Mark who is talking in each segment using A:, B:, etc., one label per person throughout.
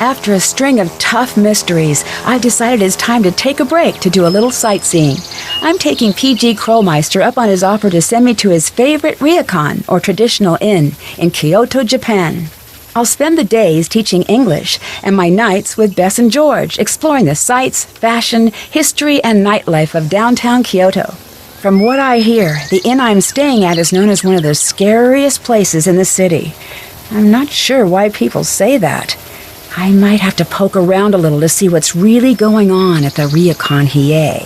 A: After a string of tough mysteries, I've decided it's time to take a break to do a little sightseeing. I'm taking P.G. Krollmeister up on his offer to send me to his favorite ryokan, or traditional inn, in Kyoto, Japan. I'll spend the days teaching English and my nights with Bess and George, exploring the sights, fashion, history, and nightlife of downtown Kyoto. From what I hear, the inn I'm staying at is known as one of the scariest places in the city. I'm not sure why people say that. I might have to poke around a little to see what's really going on at the Ryokan Hiei.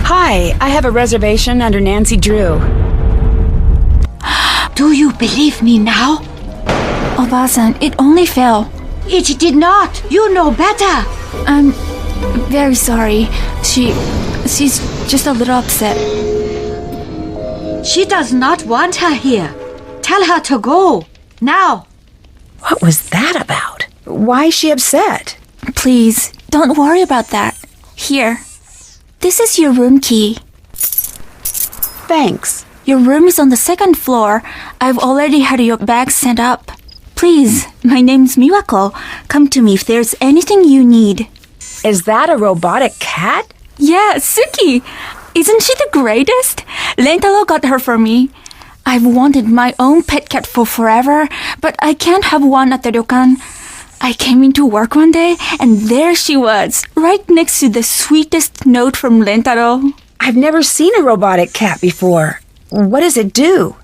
A: Hi, I have a reservation under Nancy Drew.
B: Do you believe me now?
C: Obasan, it only fell.
B: It did not. You know better.
C: I'm very sorry. She's just a little upset.
B: She does not want her here. Tell her to go. Now.
A: What was that about? Why is she upset?
C: Please, don't worry about that. Here. This is your room key.
A: Thanks.
C: Your room is on the second floor. I've already had your bag sent up. Please, my name's Miwako. Come to me if there's anything you need.
A: Is that a robotic cat?
C: Yeah, Suki. Isn't she the greatest? Rentaro got her for me. I've wanted my own pet cat for forever, but I can't have one at the ryokan. I came into work one day, and there she was, right next to the sweetest note from Rentaro.
A: I've never seen a robotic cat before. What does it do?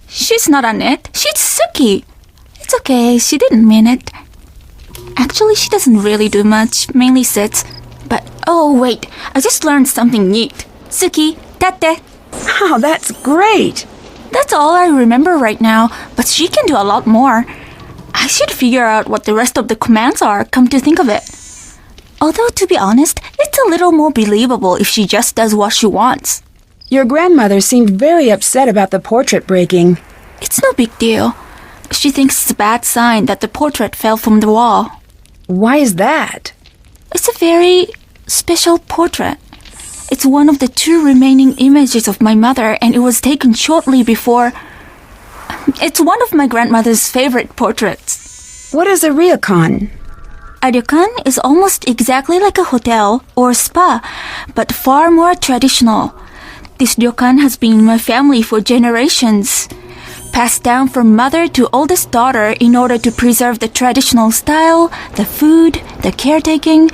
C: She's not on it. She's Suki. It's okay, she didn't mean it. Actually, she doesn't really do much, mainly sits. But, oh wait, I just learned something neat. Suki, tate.
A: Oh, that's great.
C: That's all I remember right now, but she can do a lot more. I should figure out what the rest of the commands are, come to think of it. Although, to be honest, it's a little more believable if she just does what she wants.
A: Your grandmother seemed very upset about the portrait breaking.
C: It's no big deal. She thinks it's a bad sign that the portrait fell from the wall.
A: Why is that?
C: It's a very special portrait. It's one of the 2 remaining images of my mother, and it was taken shortly before. It's one of my grandmother's favorite portraits.
A: What is a ryokan?
C: A ryokan is almost exactly like a hotel or spa, but far more traditional. This ryokan has been in my family for generations, passed down from mother to oldest daughter in order to preserve the traditional style, the food, the caretaking.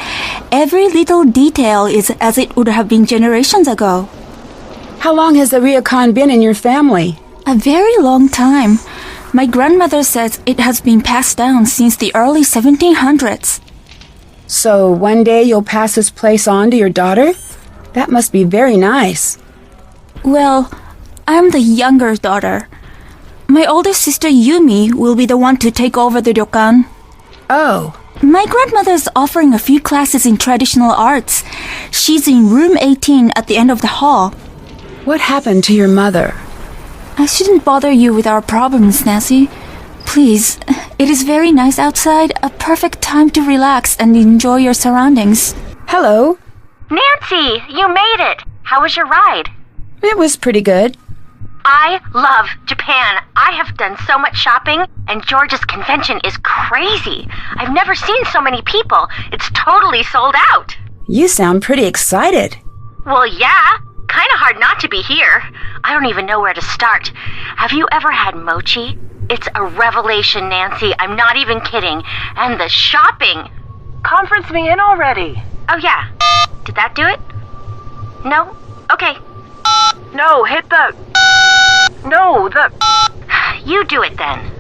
C: Every little detail is as it would have been generations ago.
A: How long has the ryokan been in your family?
C: A very long time. My grandmother says it has been passed down since the early 1700s.
A: So one day you'll pass this place on to your daughter? That must be very nice.
C: Well, I'm the younger daughter. My older sister Yumi will be the one to take over the ryokan.
A: Oh.
C: My grandmother's offering a few classes in traditional arts. She's in room 18 at the end of the hall.
A: What happened to your mother?
C: I shouldn't bother you with our problems, Nancy. Please, it is very nice outside, a perfect time to relax and enjoy your surroundings.
A: Hello.
D: Nancy, you made it! How was your ride?
A: It was pretty good.
D: I love Japan. I have done so much shopping, and George's convention is crazy. I've never seen so many people. It's totally sold out.
A: You sound pretty excited.
D: Well, yeah. Kind of hard not to be here. I don't even know where to start. Have you ever had mochi? It's a revelation, Nancy. I'm not even kidding. And the shopping.
E: Conference me in already.
D: Oh, yeah. Did that do it? No? Okay.
E: No, hit the... No, the...
D: You do it then.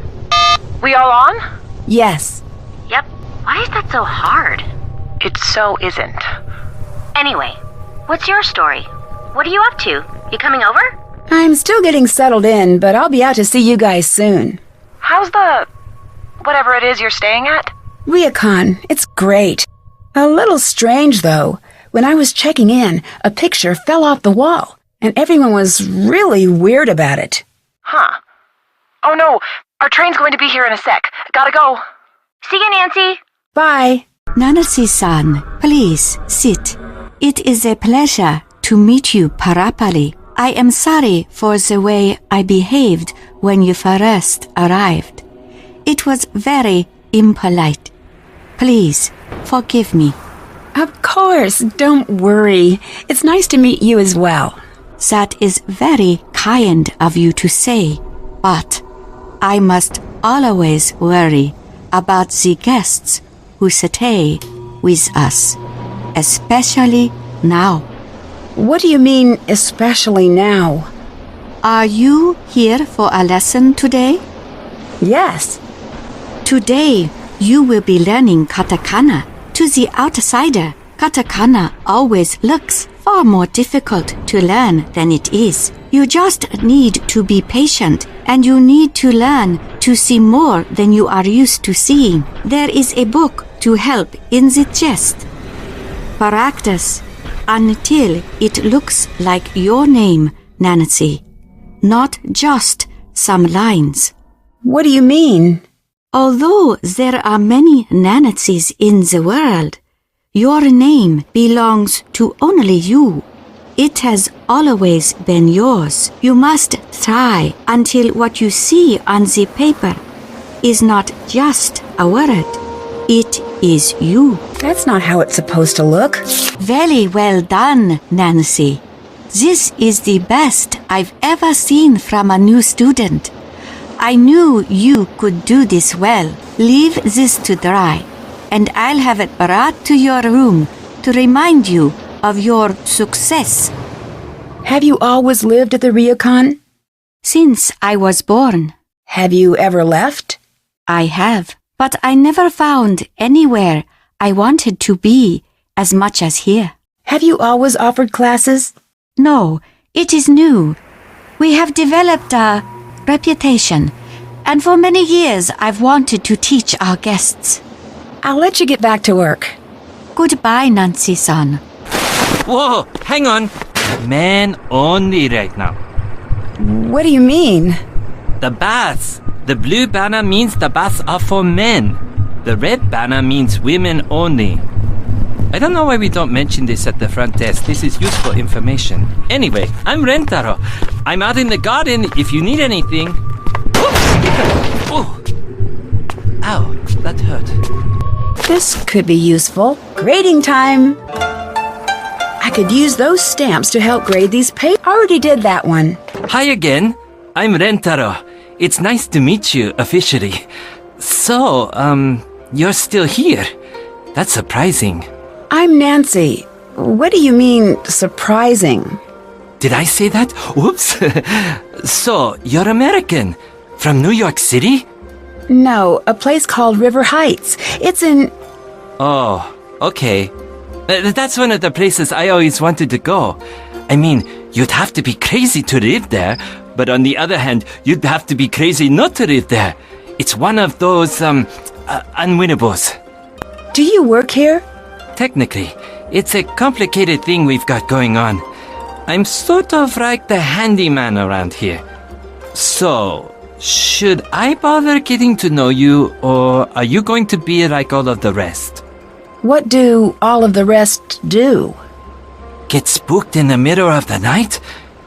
E: We all on?
A: Yes.
D: Yep. Why is that so hard?
E: It so isn't.
D: Anyway, what's your story? What are you up to? You coming over?
A: I'm still getting settled in, but I'll be out to see you guys soon.
E: How's the... whatever it is you're staying at?
A: Ryokan, it's great. A little strange, though. When I was checking in, a picture fell off the wall, and everyone was really weird about it.
E: Huh. Oh no, our train's going to be here in a sec. Gotta go.
D: See you, Nancy.
A: Bye.
F: Nancy-san, please sit. It is a pleasure to meet you, Parapali. I am sorry for the way I behaved when you first arrived. It was very impolite. Please, forgive me.
A: Of course, don't worry. It's nice to meet you as well.
F: That is very kind of you to say, but I must always worry about the guests who stay with us, especially now.
A: What do you mean, especially now?
F: Are you here for a lesson today?
A: Yes.
F: Today, you will be learning katakana. To the outsider, katakana always looks far more difficult to learn than it is. You just need to be patient, and you need to learn to see more than you are used to seeing. There is a book to help in the chest. Practice until it looks like your name, Nancy, not just some lines.
A: What do you mean?
F: Although there are many Nancys in the world, your name belongs to only you. It has always been yours. You must try until what you see on the paper is not just a word. It is you.
A: That's not how it's supposed to look.
F: Very well done, Nancy. This is the best I've ever seen from a new student. I knew you could do this well. Leave this to dry, and I'll have it brought to your room to remind you of your success.
A: Have you always lived at the Ryokan?
F: Since I was born,
A: Have you ever left?
F: I have, but I never found anywhere I wanted to be as much as here.
A: Have you always offered classes?
F: No, it is new. We have developed a reputation, and for many years I've wanted to teach our guests.
A: I'll let you get back to work.
F: Goodbye, Nancy-san.
G: Whoa, hang on. Men only right now.
A: What do you mean?
G: The baths. The blue banner means the baths are for men. The red banner means women only. I don't know why we don't mention this at the front desk. This is useful information. Anyway, I'm Rentaro. I'm out in the garden if you need anything. Oh! Ow, that hurt.
A: This could be useful. Grading time. I could use those stamps to help grade these papers. I already did that one.
G: Hi again. I'm Rentaro. It's nice to meet you officially. So, you're still here. That's surprising.
A: I'm Nancy. What do you mean, surprising?
G: Did I say that? Whoops. So, you're American. From New York City?
A: No, a place called River Heights. It's in...
G: Oh, okay. That's one of the places I always wanted to go. I mean, you'd have to be crazy to live there, but on the other hand, you'd have to be crazy not to live there. It's one of those, unwinnables.
A: Do you work here?
G: Technically, it's a complicated thing we've got going on. I'm sort of like the handyman around here. So, should I bother getting to know you, or are you going to be like all of the rest?
A: What do all of the rest do?
G: Get spooked in the middle of the night?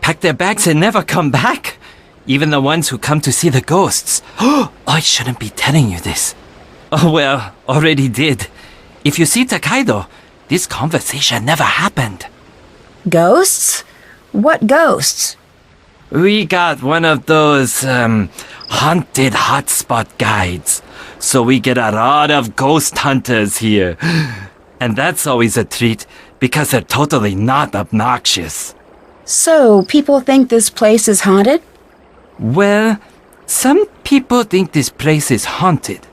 G: Pack their bags and never come back? Even the ones who come to see the ghosts. Oh, I shouldn't be telling you this. Oh well, already did. If you see Takaido, this conversation never happened.
A: Ghosts? What ghosts?
G: We got one of those, haunted hotspot guides. So we get a lot of ghost hunters here. And that's always a treat, because they're totally not obnoxious.
A: So, people think this place is haunted?
G: Well, some people think this place is haunted.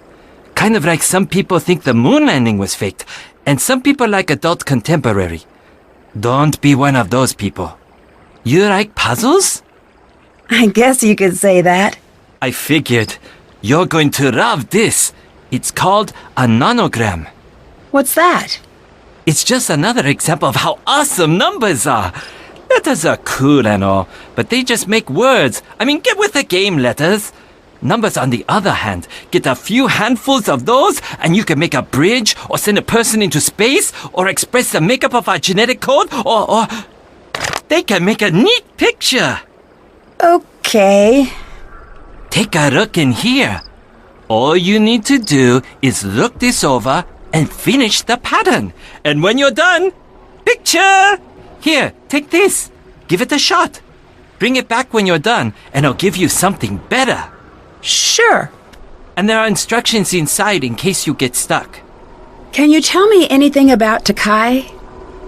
G: Kind of like some people think the moon landing was faked, and some people like adult contemporary. Don't be one of those people. You like puzzles?
A: I guess you could say that.
G: I figured. You're going to love this. It's called a nonogram.
A: What's that?
G: It's just another example of how awesome numbers are. Letters are cool and all, but they just make words. I mean, get with the game, letters. Numbers, on the other hand, get a few handfuls of those, and you can make a bridge, or send a person into space, or express the makeup of our genetic code, or they can make a neat picture.
A: Okay.
G: Take a look in here. All you need to do is look this over, and finish the pattern. And when you're done, picture! Here, take this. Give it a shot. Bring it back when you're done, and I'll give you something better.
A: Sure.
G: And there are instructions inside in case you get stuck.
A: Can you tell me anything about Takai?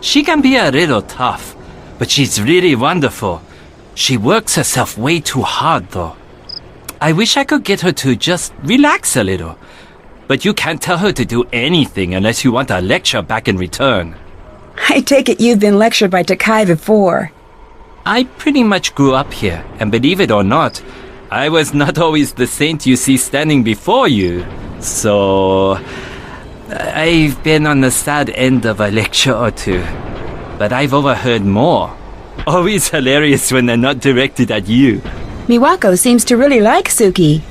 G: She can be a little tough, but she's really wonderful. She works herself way too hard, though. I wish I could get her to just relax a little. But you can't tell her to do anything unless you want a lecture back in return.
A: I take it you've been lectured by Takai before.
G: I pretty much grew up here, and believe it or not, I was not always the saint you see standing before you. So, I've been on the sad end of a lecture or two. But I've overheard more. Always hilarious when they're not directed at you.
A: Miwako seems to really like Suki.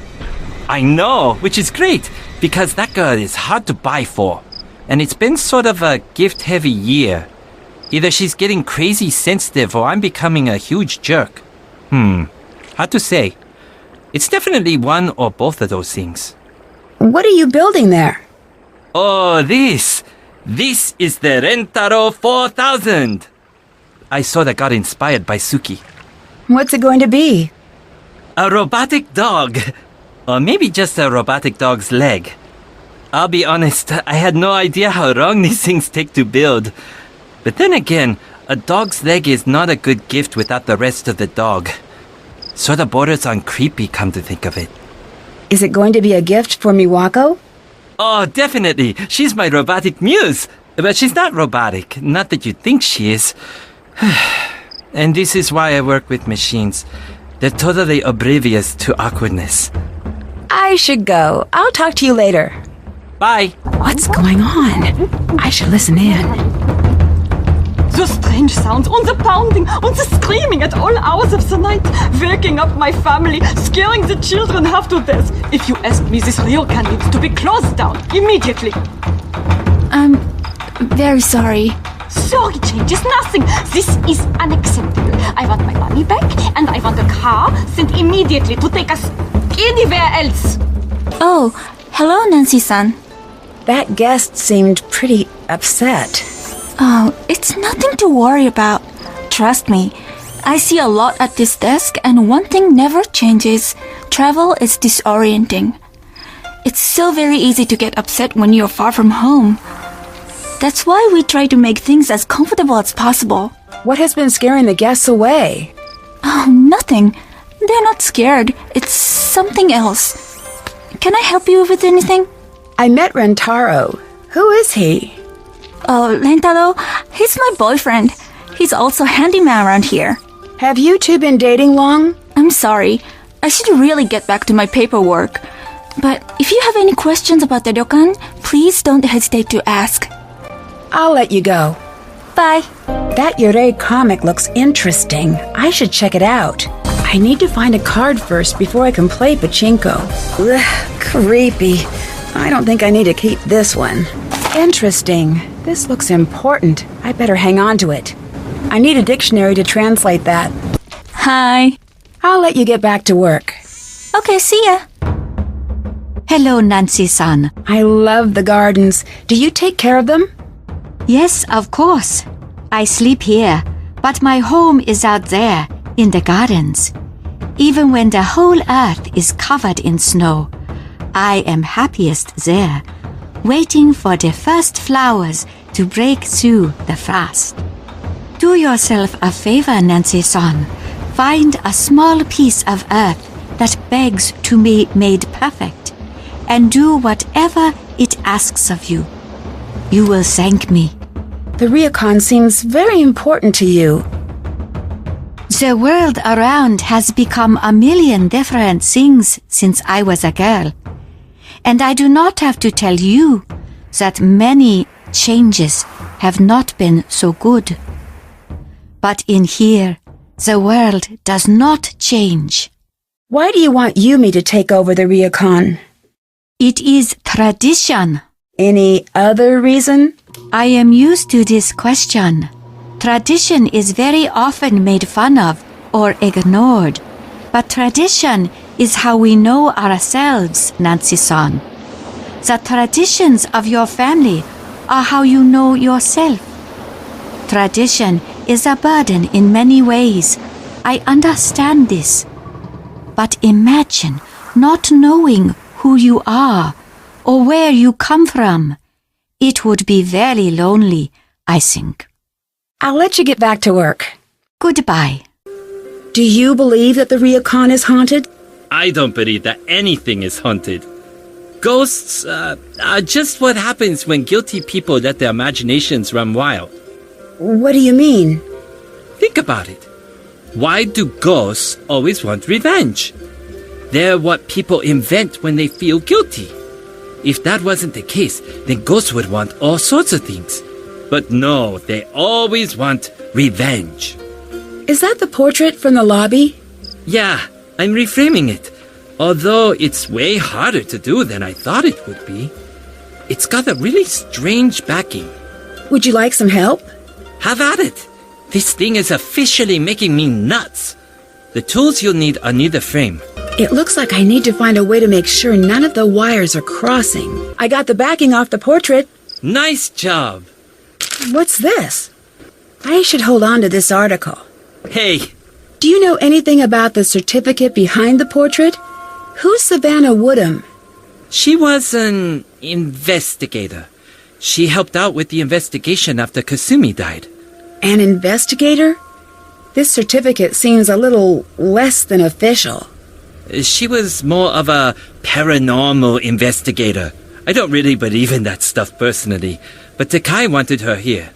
G: I know, which is great, because that girl is hard to buy for. And it's been sort of a gift-heavy year. Either she's getting crazy sensitive or I'm becoming a huge jerk. Hard to say. It's definitely one or both of those things.
A: What are you building there?
G: Oh, this! This is the Rentaro 4000! I sort of got inspired by Suki.
A: What's it going to be?
G: A robotic dog. Or maybe just a robotic dog's leg. I'll be honest, I had no idea how long these things take to build. But then again, a dog's leg is not a good gift without the rest of the dog. Sort of borders on creepy, come to think of it.
A: Is it going to be a gift for Miwako?
G: Oh, definitely. She's my robotic muse. But she's not robotic. Not that you'd think she is. And this is why I work with machines. They're totally oblivious to awkwardness.
A: I should go. I'll talk to you later.
G: Bye.
A: What's going on? I should listen in.
H: The strange sounds, and the pounding, and the screaming at all hours of the night, waking up my family, scaring the children half to death. If you ask me, this ryokan needs to be closed down immediately.
C: I'm very sorry.
H: Sorry changes nothing. This is unacceptable. I want my money back, and I want a car sent immediately to take us anywhere else.
C: Oh, hello, Nancy-san.
A: That guest seemed pretty upset.
C: Oh, it's nothing to worry about. Trust me. I see a lot at this desk, and one thing never changes. Travel is disorienting. It's so very easy to get upset when you're far from home. That's why we try to make things as comfortable as possible.
A: What has been scaring the guests away?
C: Oh, nothing. They're not scared. It's something else. Can I help you with anything?
A: I met Rentaro. Who is he?
C: Oh, Rentaro, he's my boyfriend. He's also handyman around here.
A: Have you two been dating long?
C: I'm sorry. I should really get back to my paperwork. But if you have any questions about the ryokan, please don't hesitate to ask.
A: I'll let you go.
C: Bye.
A: That Yurei comic looks interesting. I should check it out. I need to find a card first before I can play pachinko. Ugh, creepy. I don't think I need to keep this one. Interesting. This looks important. I better hang on to it. I need a dictionary to translate that.
C: Hi.
A: I'll let you get back to work.
C: Okay, see ya.
F: Hello, Nancy-san.
A: I love the gardens. Do you take care of them?
F: Yes, of course. I sleep here, but my home is out there, in the gardens. Even when the whole earth is covered in snow, I am happiest there, waiting for the first flowers to break through the frost. Do yourself a favor, Nancy-san. Find a small piece of earth that begs to be made perfect, and do whatever it asks of you. You will thank me.
A: The ryokan seems very important to you.
F: The world around has become a million different things since I was a girl. And I do not have to tell you that many changes have not been so good. But in here, the world does not change.
A: Why do you want Yumi to take over the ryokan?
F: It is tradition.
A: Any other reason?
F: I am used to this question. Tradition is very often made fun of or ignored. But tradition is how we know ourselves, Nancy-san. The traditions of your family are how you know yourself. Tradition is a burden in many ways. I understand this. But imagine not knowing who you are or where you come from. It would be very lonely, I think.
A: I'll let you get back to work.
F: Goodbye.
A: Do you believe that the ryokan is haunted?
G: I don't believe that anything is haunted. Ghosts are just what happens when guilty people let their imaginations run wild.
A: What do you mean?
G: Think about it. Why do ghosts always want revenge? They're what people invent when they feel guilty. If that wasn't the case, then ghosts would want all sorts of things. But no, they always want revenge.
A: Is that the portrait from the lobby?
G: Yeah, I'm reframing it. Although it's way harder to do than I thought it would be. It's got a really strange backing.
A: Would you like some help?
G: Have at it. This thing is officially making me nuts. The tools you'll need are near the frame.
A: It looks like I need to find a way to make sure none of the wires are crossing. I got the backing off the portrait.
G: Nice job.
A: What's this? I should hold on to this article.
G: Hey,
A: Do you know anything about the certificate behind the portrait? Who's Savannah Woodham?
G: she was an investigator. She helped out with the investigation after Kasumi died.
A: An investigator? This certificate seems a little less than official.
G: She was more of a paranormal investigator. I don't really believe in that stuff personally, but Takai wanted her here.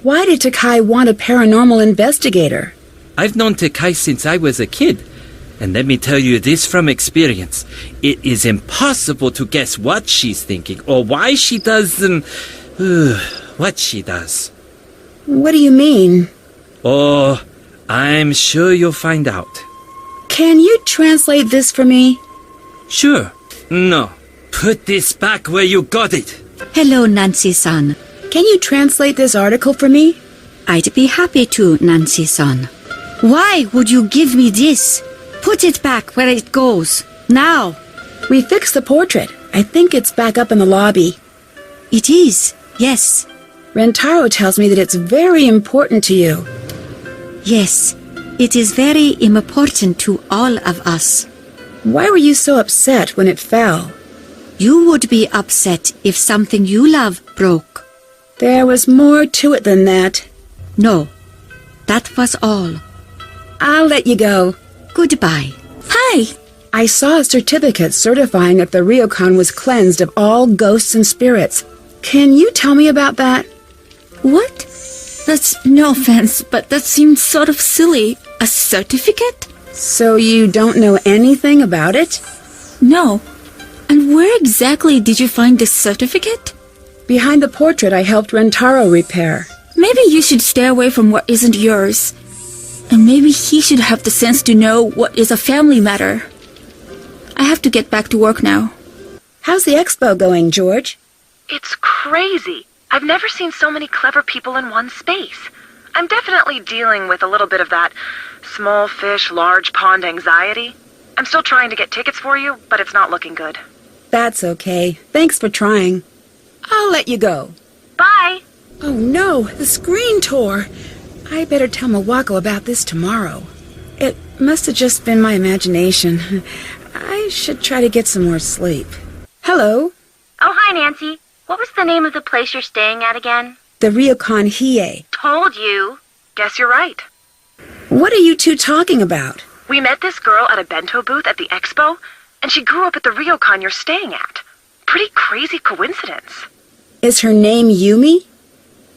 A: Why did Takai want a paranormal investigator?
G: I've known Takai since I was a kid, and let me tell you this from experience. It is impossible to guess what she's thinking or why she does what she does.
A: What do you mean?
G: Oh, I'm sure you'll find out.
A: Can you translate this for me?
G: Sure. No. Put this back where you got it.
F: Hello, Nancy-san.
A: Can you translate this article for me?
F: I'd be happy to, Nancy-san. Why would you give me this? Put it back where it goes. Now.
A: We fixed the portrait. I think it's back up in the lobby.
F: It is, yes.
A: Rentaro tells me that it's very important to you.
F: Yes, it is very important to all of us.
A: Why were you so upset when it fell?
F: You would be upset if something you love broke.
A: There was more to it than that.
F: No, that was all.
A: I'll let you go.
F: Goodbye.
C: Hi!
A: I saw a certificate certifying that the ryokan was cleansed of all ghosts and spirits. Can you tell me about that?
C: What? That's no offense, but that seems sort of silly. A certificate?
A: So you don't know anything about it?
C: No. And where exactly did you find this certificate?
A: Behind the portrait I helped Rentaro repair.
C: Maybe you should stay away from what isn't yours. And maybe he should have the sense to know what is a family matter. I have to get back to work now.
A: How's the expo going, George?
E: It's crazy. I've never seen so many clever people in one space. I'm definitely dealing with a little bit of that small fish, large pond anxiety. I'm still trying to get tickets for you, but it's not looking good.
A: That's okay. Thanks for trying. I'll let you go.
D: Bye.
A: Oh no, the screen tore. I better tell Mawako about this tomorrow. It must have just been my imagination. I should try to get some more sleep. Hello,
D: Oh, hi, Nancy. What was the name of the place you're staying at again?
A: the Ryokan Hiei.
D: Told you.
E: Guess you're right.
A: What are you two talking about?
E: We met this girl at a bento booth at the expo, and she grew up at the ryokan you're staying at. Pretty crazy coincidence.
A: Is her name Yumi?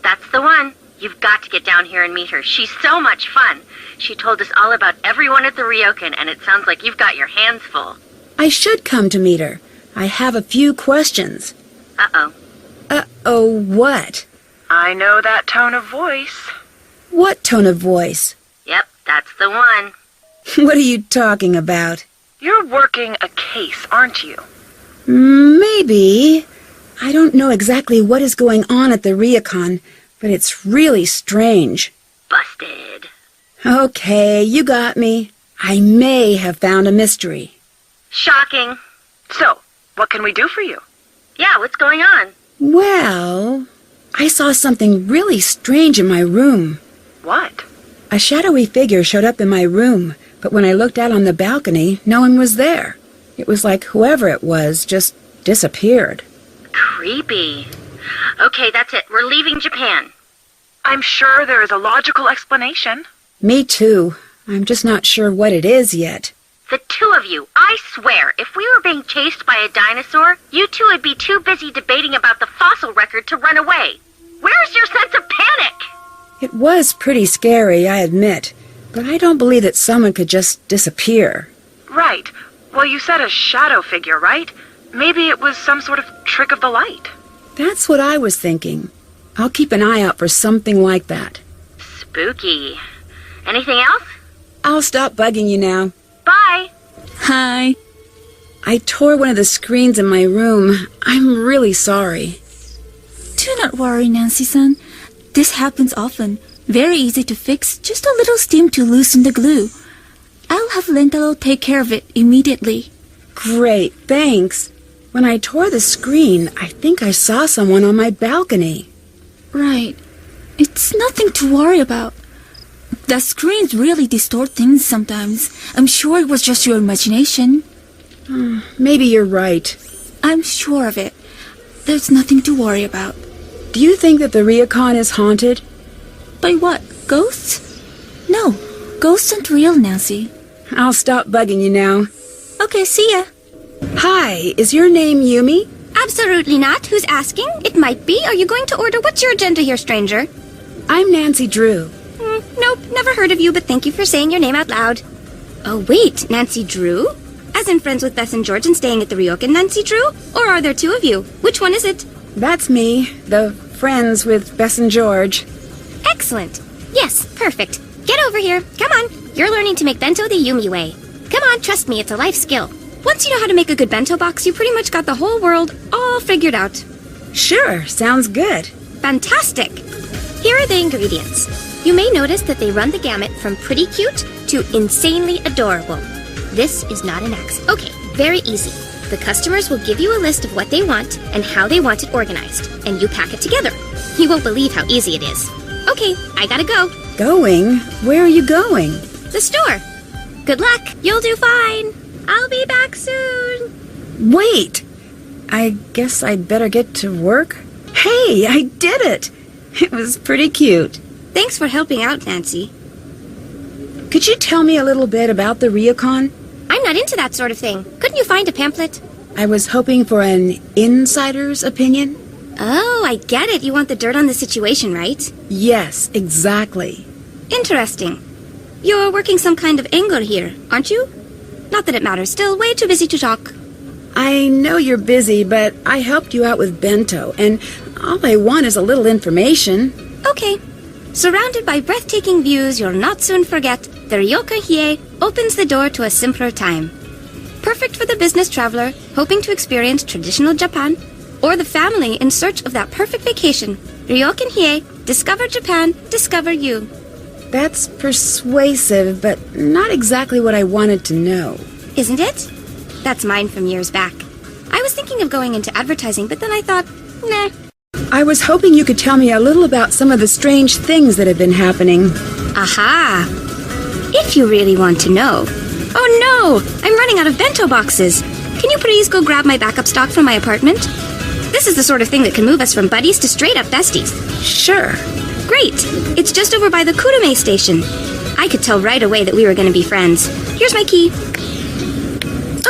D: That's the one. You've got to get down here and meet her. She's so much fun. She told us all about everyone at the ryokan, and it sounds like you've got your hands full.
A: I should come to meet her. I have a few questions.
D: Uh-oh.
A: Uh-oh, what?
E: I know that tone of voice.
A: What tone of voice?
D: Yep, that's the one.
A: What are you talking about?
E: You're working a case, aren't you?
A: Maybe. I don't know exactly what is going on at the ryokan, but it's really strange.
D: Busted.
A: Okay, you got me. I may have found a mystery.
D: Shocking.
E: So, what can we do for you?
D: Yeah, what's going on?
A: Well, I saw something really strange in my room.
E: What?
A: A shadowy figure showed up in my room, but when I looked out on the balcony, no one was there. It was like whoever it was just disappeared.
D: Creepy. Okay, that's it. We're leaving Japan.
E: I'm sure there is a logical explanation.
A: Me too. I'm just not sure what it is yet.
D: The two of you, I swear, if we were being chased by a dinosaur, you two would be too busy debating about the fossil record to run away. Where's your sense of panic?
A: It was pretty scary, I admit, but I don't believe that someone could just disappear.
E: Right. Well, you said a shadow figure, right? Maybe it was some sort of trick of the light.
A: That's what I was thinking. I'll keep an eye out for something like that.
D: Spooky. Anything else?
A: I'll stop bugging you now.
D: Bye.
C: Hi.
A: I tore one of the screens in my room. I'm really sorry.
C: Do not worry, Nancy-san. This happens often. Very easy to fix. Just a little steam to loosen the glue. I'll have Lentalo take care of it immediately.
A: Great, thanks. When I tore the screen, I think I saw someone on my balcony.
C: Right. It's nothing to worry about. The screens really distort things sometimes. I'm sure it was just your imagination.
A: Maybe you're right.
C: I'm sure of it. There's nothing to worry about.
A: Do you think that the Ryukon is haunted?
C: By what? Ghosts? No. Ghosts aren't real, Nancy.
A: I'll stop bugging you now.
C: Okay, see ya.
A: Hi, is your name Yumi?
I: Absolutely not. Who's asking? It might be. Are you going to order? What's your agenda here, stranger?
A: I'm Nancy Drew.
I: Nope, never heard of you, but thank you for saying your name out loud. Oh, wait, Nancy Drew? As in friends with Bess and George and staying at the Ryokan Nancy Drew? Or are there two of you? Which one is it?
A: That's me, the friends with Bess and George.
I: Excellent. Yes, perfect. Get over here. Come on. You're learning to make bento the Yumi way. Come on, trust me, it's a life skill. Once you know how to make a good bento box, you pretty much got the whole world all figured out.
A: Sure, sounds good.
I: Fantastic. Here are the ingredients. You may notice that they run the gamut from pretty cute to insanely adorable. This is not an accident. Okay, very easy. The customers will give you a list of what they want and how they want it organized, and you pack it together. You won't believe how easy it is. Okay, I gotta go.
A: Going? Where are you going?
I: The store. Good luck. You'll do fine. I'll be back soon.
A: Wait! I guess I'd better get to work. Hey, I did it! It was pretty cute.
I: Thanks for helping out, Nancy.
A: Could you tell me a little bit about the Ryukon?
I: I'm not into that sort of thing. Couldn't you find a pamphlet?
A: I was hoping for an insider's opinion.
I: Oh, I get it. You want the dirt on the situation, right?
A: Yes, exactly.
I: Interesting. You're working some kind of angle here, aren't you? Not that it matters. Still, way too busy to talk.
A: I know you're busy, but I helped you out with bento, and all I want is a little information.
I: Okay. Surrounded by breathtaking views you'll not soon forget, the Ryokan Hiei opens the door to a simpler time. Perfect for the business traveler hoping to experience traditional Japan, or the family in search of that perfect vacation. Ryokan Hiei, discover Japan, discover you.
A: That's persuasive, but not exactly what I wanted to know.
I: Isn't it? That's mine from years back. I was thinking of going into advertising, but then I thought, nah.
A: I was hoping you could tell me a little about some of the strange things that have been happening.
I: Aha! If you really want to know. Oh no! I'm running out of bento boxes. Can you please go grab my backup stock from my apartment? This is the sort of thing that can move us from buddies to straight-up besties.
A: Sure.
I: Great! It's just over by the Kurume station. I could tell right away that we were going to be friends. Here's my key.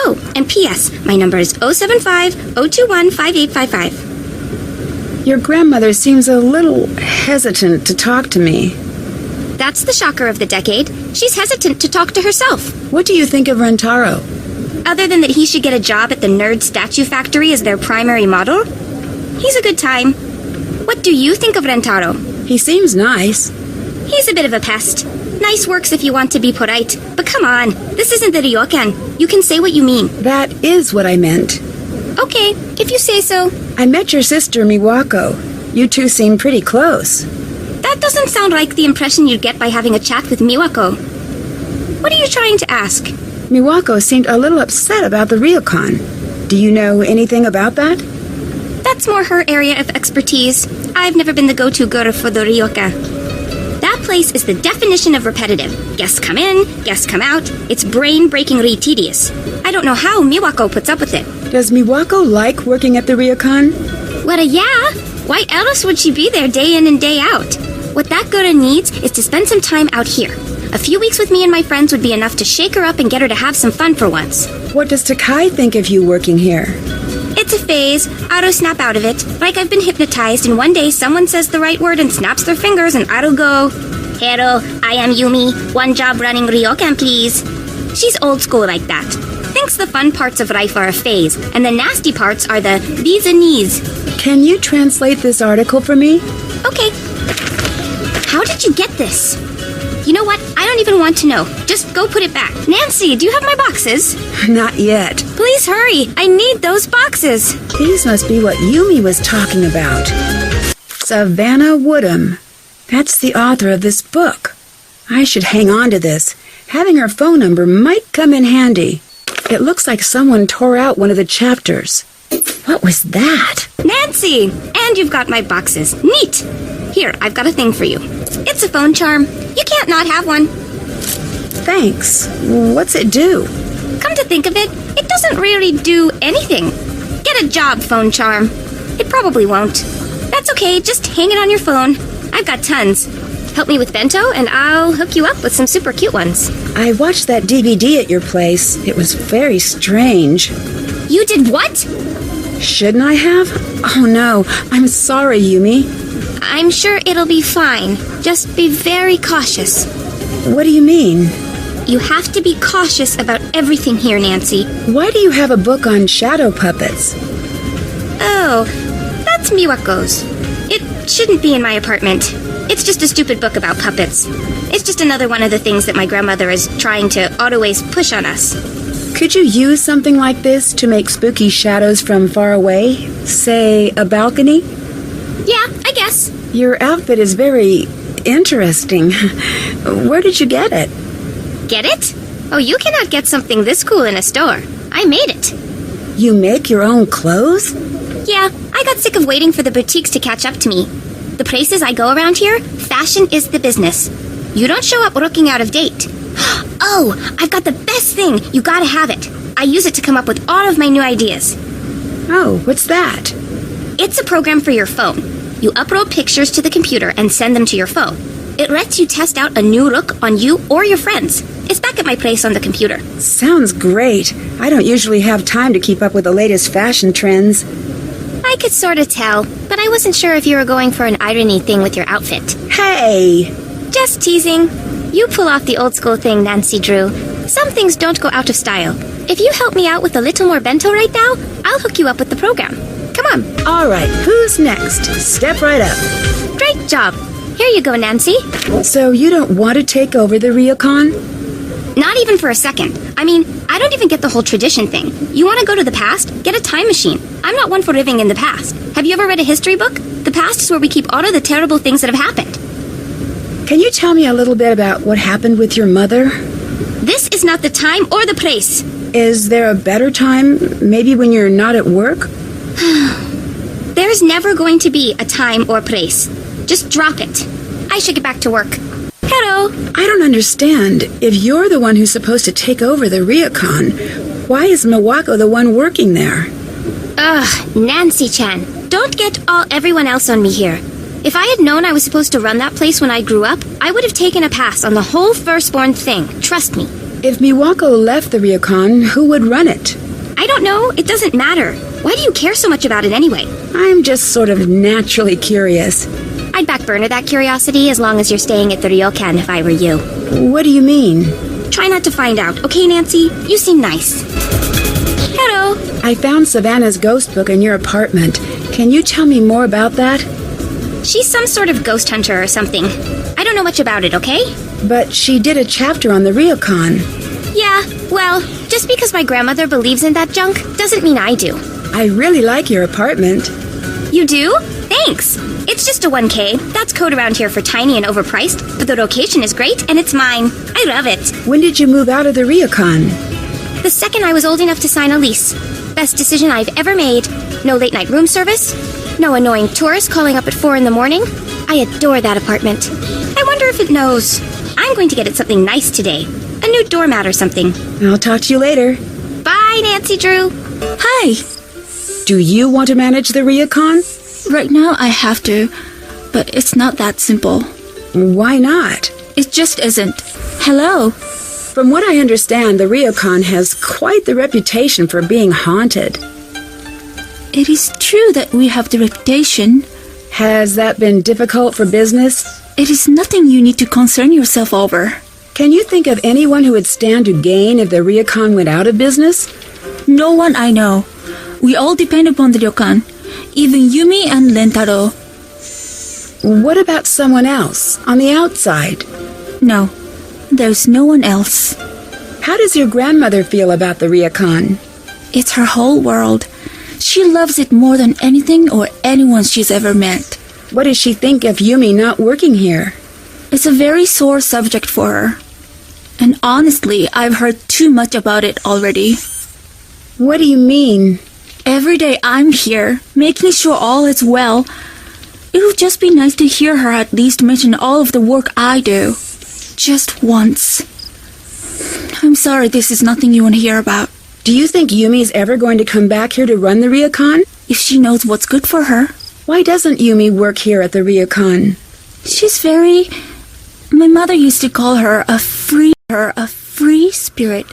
I: Oh, and P.S. My number is 075-021-5855.
A: Your grandmother seems a little hesitant to talk to me.
I: That's the shocker of the decade. She's hesitant to talk to herself.
A: What do you think of Rentaro?
I: Other than that he should get a job at the Nerd Statue Factory as their primary model? He's a good time. What do you think of Rentaro?
A: He seems nice.
I: He's a bit of a pest. Nice works if you want to be polite. But come on, this isn't the Ryokan. You can say what you mean.
A: That is what I meant.
I: Okay, if you say so.
A: I met your sister, Miwako. You two seem pretty close.
I: That doesn't sound like the impression you'd get by having a chat with Miwako. What are you trying to ask?
A: Miwako seemed a little upset about the Ryokan. Do you know anything about that?
I: That's more her area of expertise. I've never been the go-to girl for the ryokan. That place is the definition of repetitive. Guests come in, guests come out. It's brain-breakingly tedious. I don't know how Miwako puts up with it.
A: Does Miwako like working at the ryokan?
I: Well, yeah. Why else would she be there day in and day out? What that girl needs is to spend some time out here. A few weeks with me and my friends would be enough to shake her up and get her to have some fun for once.
A: What does Takai think of you working here?
I: It's a phase. I'll snap out of it. Like I've been hypnotized, and one day someone says the right word and snaps their fingers, and I'll go, "Hello, I am Yumi. One job running ryokan, please." She's old school like that. Thinks the fun parts of life are a phase, and the nasty parts are the these and knees.
A: Can you translate this article for me?
I: Okay. How did you get this? You know what? I don't even want to know. Just go put it back. Nancy, do you have my boxes?
A: Not yet.
I: Please hurry. I need those boxes.
A: These must be what Yumi was talking about. Savannah Woodham. That's the author of this book. I should hang on to this. Having her phone number might come in handy. It looks like someone tore out one of the chapters. What was that?
I: Nancy! And you've got my boxes. Neat! Here, I've got a thing for you. It's a phone charm. You can't not have one.
A: Thanks. What's it do?
I: Come to think of it, it doesn't really do anything. Get a job, phone charm. It probably won't. That's okay, just hang it on your phone. I've got tons. Help me with bento, and I'll hook you up with some super cute ones.
A: I watched that DVD at your place. It was very strange.
I: You did what?
A: Shouldn't I have? Oh no, I'm sorry, Yumi.
I: I'm sure it'll be fine. Just be very cautious.
A: What do you mean?
I: You have to be cautious about everything here, Nancy.
A: Why do you have a book on shadow puppets?
I: Oh, that's Miwako's. It shouldn't be in my apartment. It's just a stupid book about puppets. It's just another one of the things that my grandmother is trying to always push on us.
A: Could you use something like this to make spooky shadows from far away? Say, a balcony?
I: Yeah, I guess.
A: Your outfit is very interesting. Where did you get it?
I: Get it? Oh, you cannot get something this cool in a store. I made it.
A: You make your own clothes?
I: Yeah, I got sick of waiting for the boutiques to catch up to me. The places I go around here, fashion is the business. You don't show up looking out of date. Oh, I've got the best thing. You gotta have it. I use it to come up with all of my new ideas.
A: Oh, what's that?
I: It's a program for your phone. You upload pictures to the computer and send them to your phone. It lets you test out a new look on you or your friends. It's back at my place on the computer.
A: Sounds great. I don't usually have time to keep up with the latest fashion trends.
I: I could sort of tell, but I wasn't sure if you were going for an irony thing with your outfit.
A: Hey!
I: Just teasing. You pull off the old school thing, Nancy Drew. Some things don't go out of style. If you help me out with a little more bento right now, I'll hook you up with the program. Come on.
A: All right, who's next? Step right up.
I: Great job. Here you go, Nancy.
A: So you don't want to take over the ryokan?
I: Not even for a second. I mean, I don't even get the whole tradition thing. You want to go to the past? Get a time machine. I'm not one for living in the past. Have you ever read a history book? The past is where we keep all of the terrible things that have happened.
A: Can you tell me a little bit about what happened with your mother?
I: This is not the time or the place.
A: Is there a better time? Maybe when you're not at work?
I: There's never going to be a time or place. Just drop it. I should get back to work. Hello.
A: I don't understand. If you're the one who's supposed to take over the ryokan, why is Miwako the one working there?
I: Ugh, Nancy-chan. Don't get all everyone else on me here. If I had known I was supposed to run that place when I grew up, I would have taken a pass on the whole firstborn thing. Trust me.
A: If Miwako left the ryokan, who would run it?
I: I don't know. It doesn't matter. Why do you care so much about it anyway?
A: I'm just sort of naturally curious.
I: I'd back burner that curiosity as long as you're staying at the ryokan if I were you.
A: What do you mean?
I: Try not to find out, okay, Nancy? You seem nice. Hello.
A: I found Savannah's ghost book in your apartment. Can you tell me more about that?
I: She's some sort of ghost hunter or something. I don't know much about it, okay?
A: But she did a chapter on the ryokan.
I: Yeah, well, just because my grandmother believes in that junk doesn't mean I do.
A: I really like your apartment.
I: You do? Thanks. It's just a 1K. That's code around here for tiny and overpriced, but the location is great and it's mine. I love it.
A: When did you move out of the ryokan?
I: The second I was old enough to sign a lease. best decision I've ever made. No late night room service. No annoying tourists calling up at 4 in the morning. I adore that apartment. I wonder if it knows. I'm going to get it something nice today. A new doormat or something.
A: I'll talk to you later.
I: Bye, Nancy Drew.
C: Hi!
A: Do you want to manage the Ryokan?
C: Right now I have to, but it's not that simple.
A: Why not?
C: It just isn't. Hello?
A: From what I understand, the Ryokan has quite the reputation for being haunted.
C: It is true that we have the reputation.
A: Has that been difficult for business?
C: It is nothing you need to concern yourself over.
A: Can you think of anyone who would stand to gain if the Ryokan went out of business?
C: No one I know. We all depend upon the ryokan. Even Yumi and Rentaro.
A: What about someone else, on the outside?
C: No, there's no one else.
A: How does your grandmother feel about the Ryokan?
C: It's her whole world. She loves it more than anything or anyone she's ever met.
A: What does she think of Yumi not working here?
C: It's a very sore subject for her. And honestly, I've heard too much about it already.
A: What do you mean?
C: Every day I'm here, making sure all is well. It would just be nice to hear her at least mention all of the work I do. Just once. I'm sorry this is nothing you want to hear about.
A: Do you think Yumi's ever going to come back here to run the Ryokan?
C: If she knows what's good for her.
A: Why doesn't Yumi work here at the Ryokan?
C: She's very... My mother used to call her a free spirit.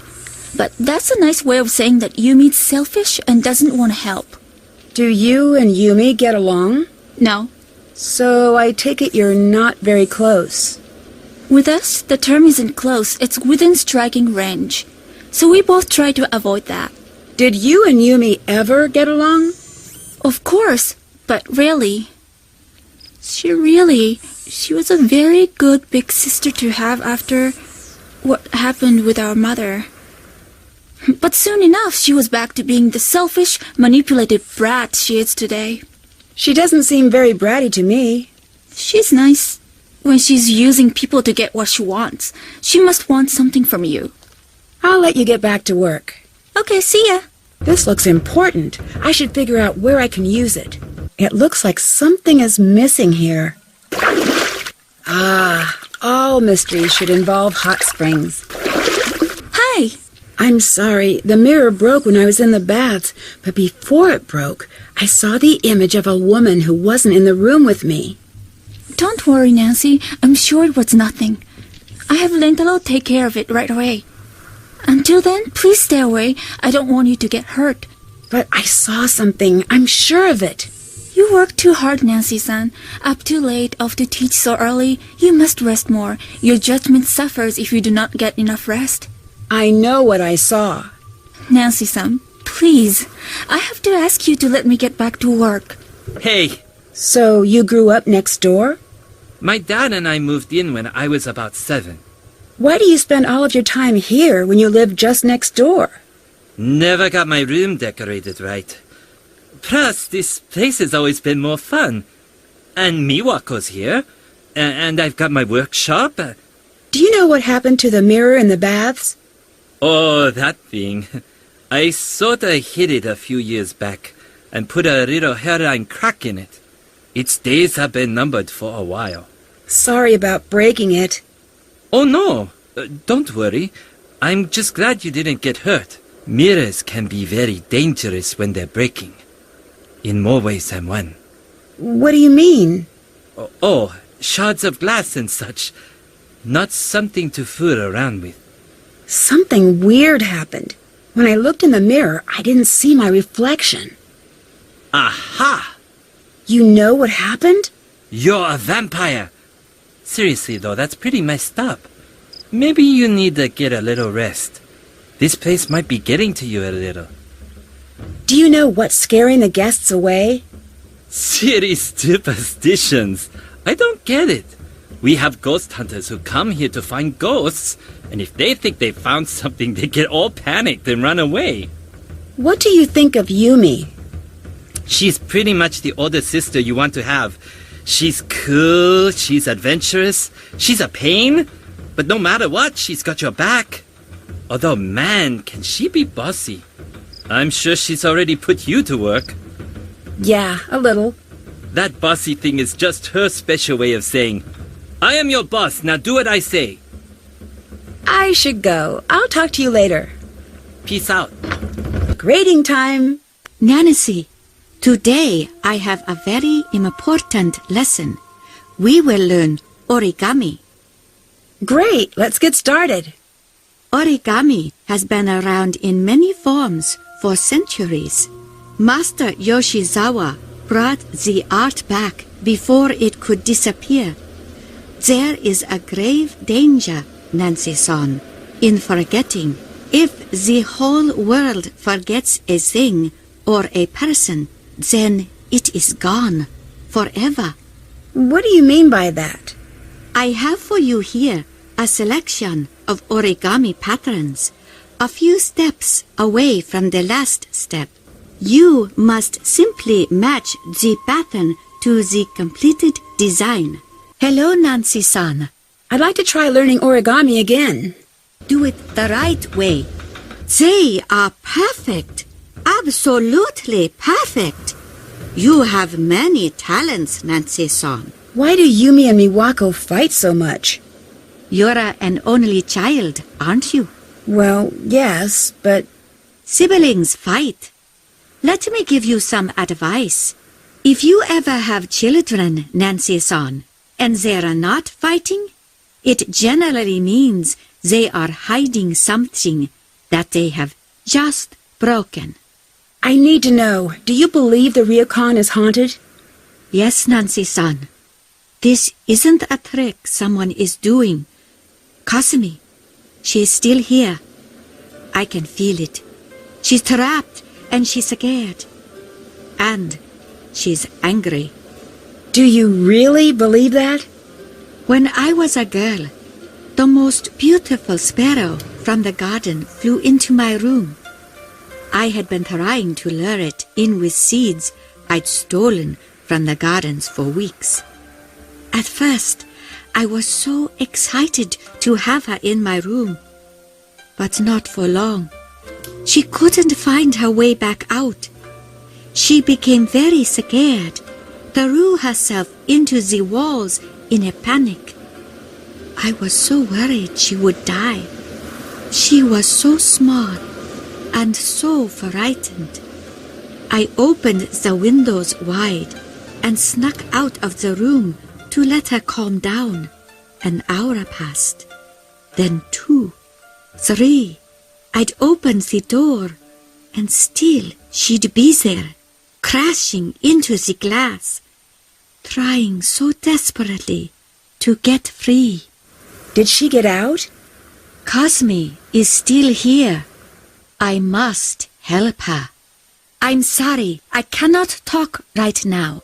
C: But that's a nice way of saying that Yumi's selfish and doesn't want to help.
A: Do you and Yumi get along?
C: No.
A: So I take it you're not very close.
C: With us, the term isn't close, it's within striking range. So we both try to avoid that.
A: Did you and Yumi ever get along?
C: Of course, but rarely. She was a very good big sister to have after what happened with our mother. But soon enough, she was back to being the selfish, manipulated brat she is today.
A: She doesn't seem very bratty to me.
C: She's nice. When she's using people to get what she wants, she must want something from you.
A: I'll let you get back to work.
C: Okay, see ya.
A: This looks important. I should figure out where I can use it. It looks like something is missing here. All mysteries should involve hot springs.
C: Hi.
A: I'm sorry, the mirror broke when I was in the baths, but before it broke, I saw the image of a woman who wasn't in the room with me.
C: Don't worry, Nancy. I'm sure it was nothing. I have Rentaro take care of it right away. Until then, please stay away. I don't want you to get hurt.
A: But I saw something. I'm sure of it.
C: You work too hard, Nancy-san. Up too late, off to teach so early. You must rest more. Your judgment suffers if you do not get enough rest.
A: I know what I saw.
C: Nancy-san, please. I have to ask you to let me get back to work.
G: Hey,
A: So you grew up next door?
G: my dad and I moved in when I was about 7.
A: Why do you spend all of your time here when you live just next door?
G: Never got my room decorated right. Plus, this place has always been more fun. And Miwako's here. And I've got my workshop.
A: Do you know what happened to the mirror in the baths?
G: Oh, that thing. I sorta hid it a few years back and put a little hairline crack in it. Its days have been numbered for a while.
A: Sorry about breaking it.
G: Oh, no. Don't worry. I'm just glad you didn't get hurt. Mirrors can be very dangerous when they're breaking. In more ways than one.
A: What do you mean?
G: Oh, shards of glass and such. Not something to fool around with.
A: Something weird happened. When I looked in the mirror, I didn't see my reflection.
G: Aha!
A: You know what happened?
G: You're a vampire! Seriously though, that's pretty messed up. Maybe you need to get a little rest. This place might be getting to you a little.
A: Do you know what's scaring the guests away?
G: Silly superstitions. I don't get it. We have ghost hunters who come here to find ghosts, and if they think they found something, they get all panicked and run away.
A: What do you think of Yumi?
G: She's pretty much the older sister you want to have. She's cool, she's adventurous, she's a pain, but no matter what, she's got your back. Although, man, can she be bossy. I'm sure she's already put you to work.
A: Yeah, a little.
G: That bossy thing is just her special way of saying, I am your boss, now do what I say.
A: I should go. I'll talk to you later.
G: Peace out.
A: Grading time.
F: Nancy, today I have a very important lesson. We will learn origami.
A: Great, let's get started.
F: Origami has been around in many forms for centuries. Master Yoshizawa brought the art back before it could disappear. There is a grave danger, Nancy-san, in forgetting. If the whole world forgets a thing or a person, then it is gone forever.
A: What do you mean by that?
F: I have for you here a selection of origami patterns, a few steps away from the last step. You must simply match the pattern to the completed design. Hello, Nancy-san.
A: I'd like to try learning origami again.
F: Do it the right way. They are perfect. Absolutely perfect. You have many talents, Nancy-san.
A: Why do Yumi and Miwako fight so much?
F: You're an only child, aren't you?
A: Well, yes, but...
F: Siblings fight. Let me give you some advice. If you ever have children, Nancy-san, and they are not fighting, it generally means they are hiding something that they have just broken.
A: I need to know, do you believe the ryokan is haunted?
F: Yes, Nancy-san. This isn't a trick someone is doing. Kasumi, she is still here. I can feel it. She's trapped and she's scared. And she's angry.
A: Do you really believe that?
F: When I was a girl, the most beautiful sparrow from the garden flew into my room. I had been trying to lure it in with seeds I'd stolen from the gardens for weeks. At first, I was so excited to have her in my room. But not for long. She couldn't find her way back out. She became very scared, threw herself into the walls in a panic. I was so worried she would die. She was so small and so frightened. I opened the windows wide and snuck out of the room to let her calm down. An hour passed, then 2, 3. I'd open the door, and still she'd be there, crashing into the glass, trying so desperately to get free.
A: Did she get out?
F: Kasumi is still here. I must help her. I'm sorry, I cannot talk right now.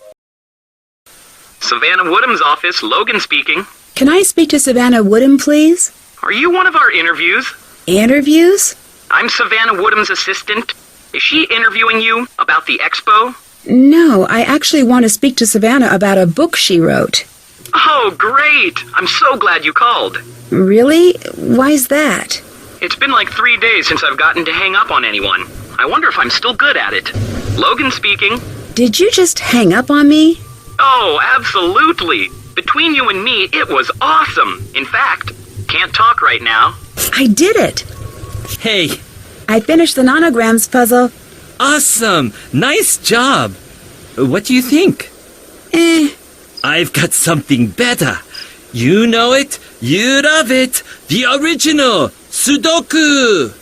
J: Savannah Woodham's office, Logan speaking.
A: Can I speak to Savannah Woodham, please?
J: Are you one of our interviews?
A: Interviews?
J: I'm Savannah Woodham's assistant. Is she interviewing you about the expo?
A: No, I actually want to speak to Savannah about a book she wrote.
J: Oh, great! I'm so glad you called.
A: Really? Why's that?
J: It's been like 3 days since I've gotten to hang up on anyone. I wonder if I'm still good at it. Logan speaking.
A: Did you just hang up on me?
J: Oh, absolutely. Between you and me, it was awesome. In fact, can't talk right now.
A: I did it.
G: Hey,
A: I finished the nanograms puzzle.
G: awesome! Nice job! What do you think? I've got something better. You know it, you love it. The original, Sudoku!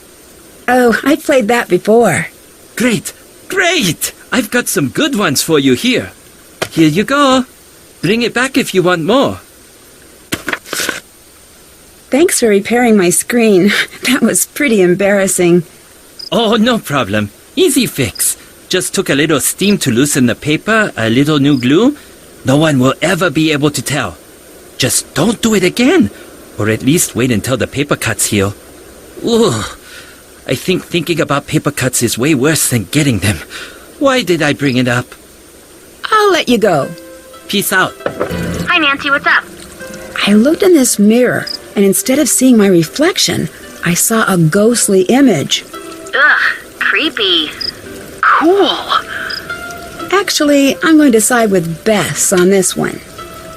A: Oh, I played that before.
G: Great, great! I've got some good ones for you here. Here you go. Bring it back if you want more.
A: Thanks for repairing my screen. That was pretty embarrassing.
G: Oh, no problem. Easy fix. Just took a little steam to loosen the paper, a little new glue. No one will ever be able to tell. Just don't do it again, or at least wait until the paper cuts heal. Ooh, I think thinking about paper cuts is way worse than getting them. Why did I bring it up?
A: I'll let you go.
G: Peace out.
D: Hi, Nancy, what's up?
A: I looked in this mirror, and instead of seeing my reflection, I saw a ghostly image.
D: Ugh, creepy.
E: Cool.
A: Actually, I'm going to side with Bess on this one.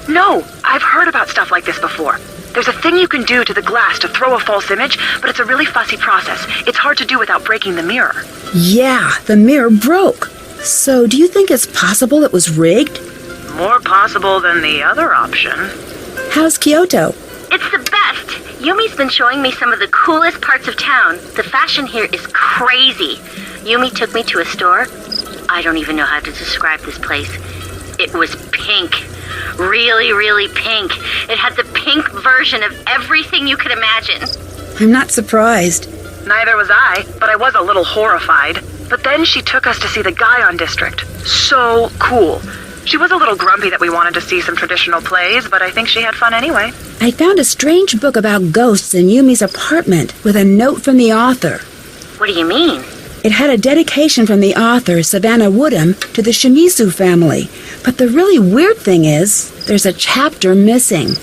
E: No, I've heard about stuff like this before. There's a thing you can do to the glass to throw a false image, but it's a really fussy process. It's hard to do without breaking the mirror.
A: Yeah, the mirror broke. So, do you think it's possible it was rigged?
E: More possible than the other option.
A: How's Kyoto?
D: It's the best. Yumi's been showing me some of the coolest parts of town. The fashion here is crazy. Yumi took me to a store. I don't even know how to describe this place. It was pink. Really, really pink. It had the pink version of everything you could imagine.
A: I'm not surprised.
E: Neither was I, but I was a little horrified. But then she took us to see the Guion district. So cool. She was a little grumpy that we wanted to see some traditional plays, but I think she had fun anyway.
A: I found a strange book about ghosts in Yumi's apartment with a note from the author.
D: What do you mean?
A: It had a dedication from the author, Savannah Woodham, to the Shimizu family. But the really weird thing is, there's a chapter missing.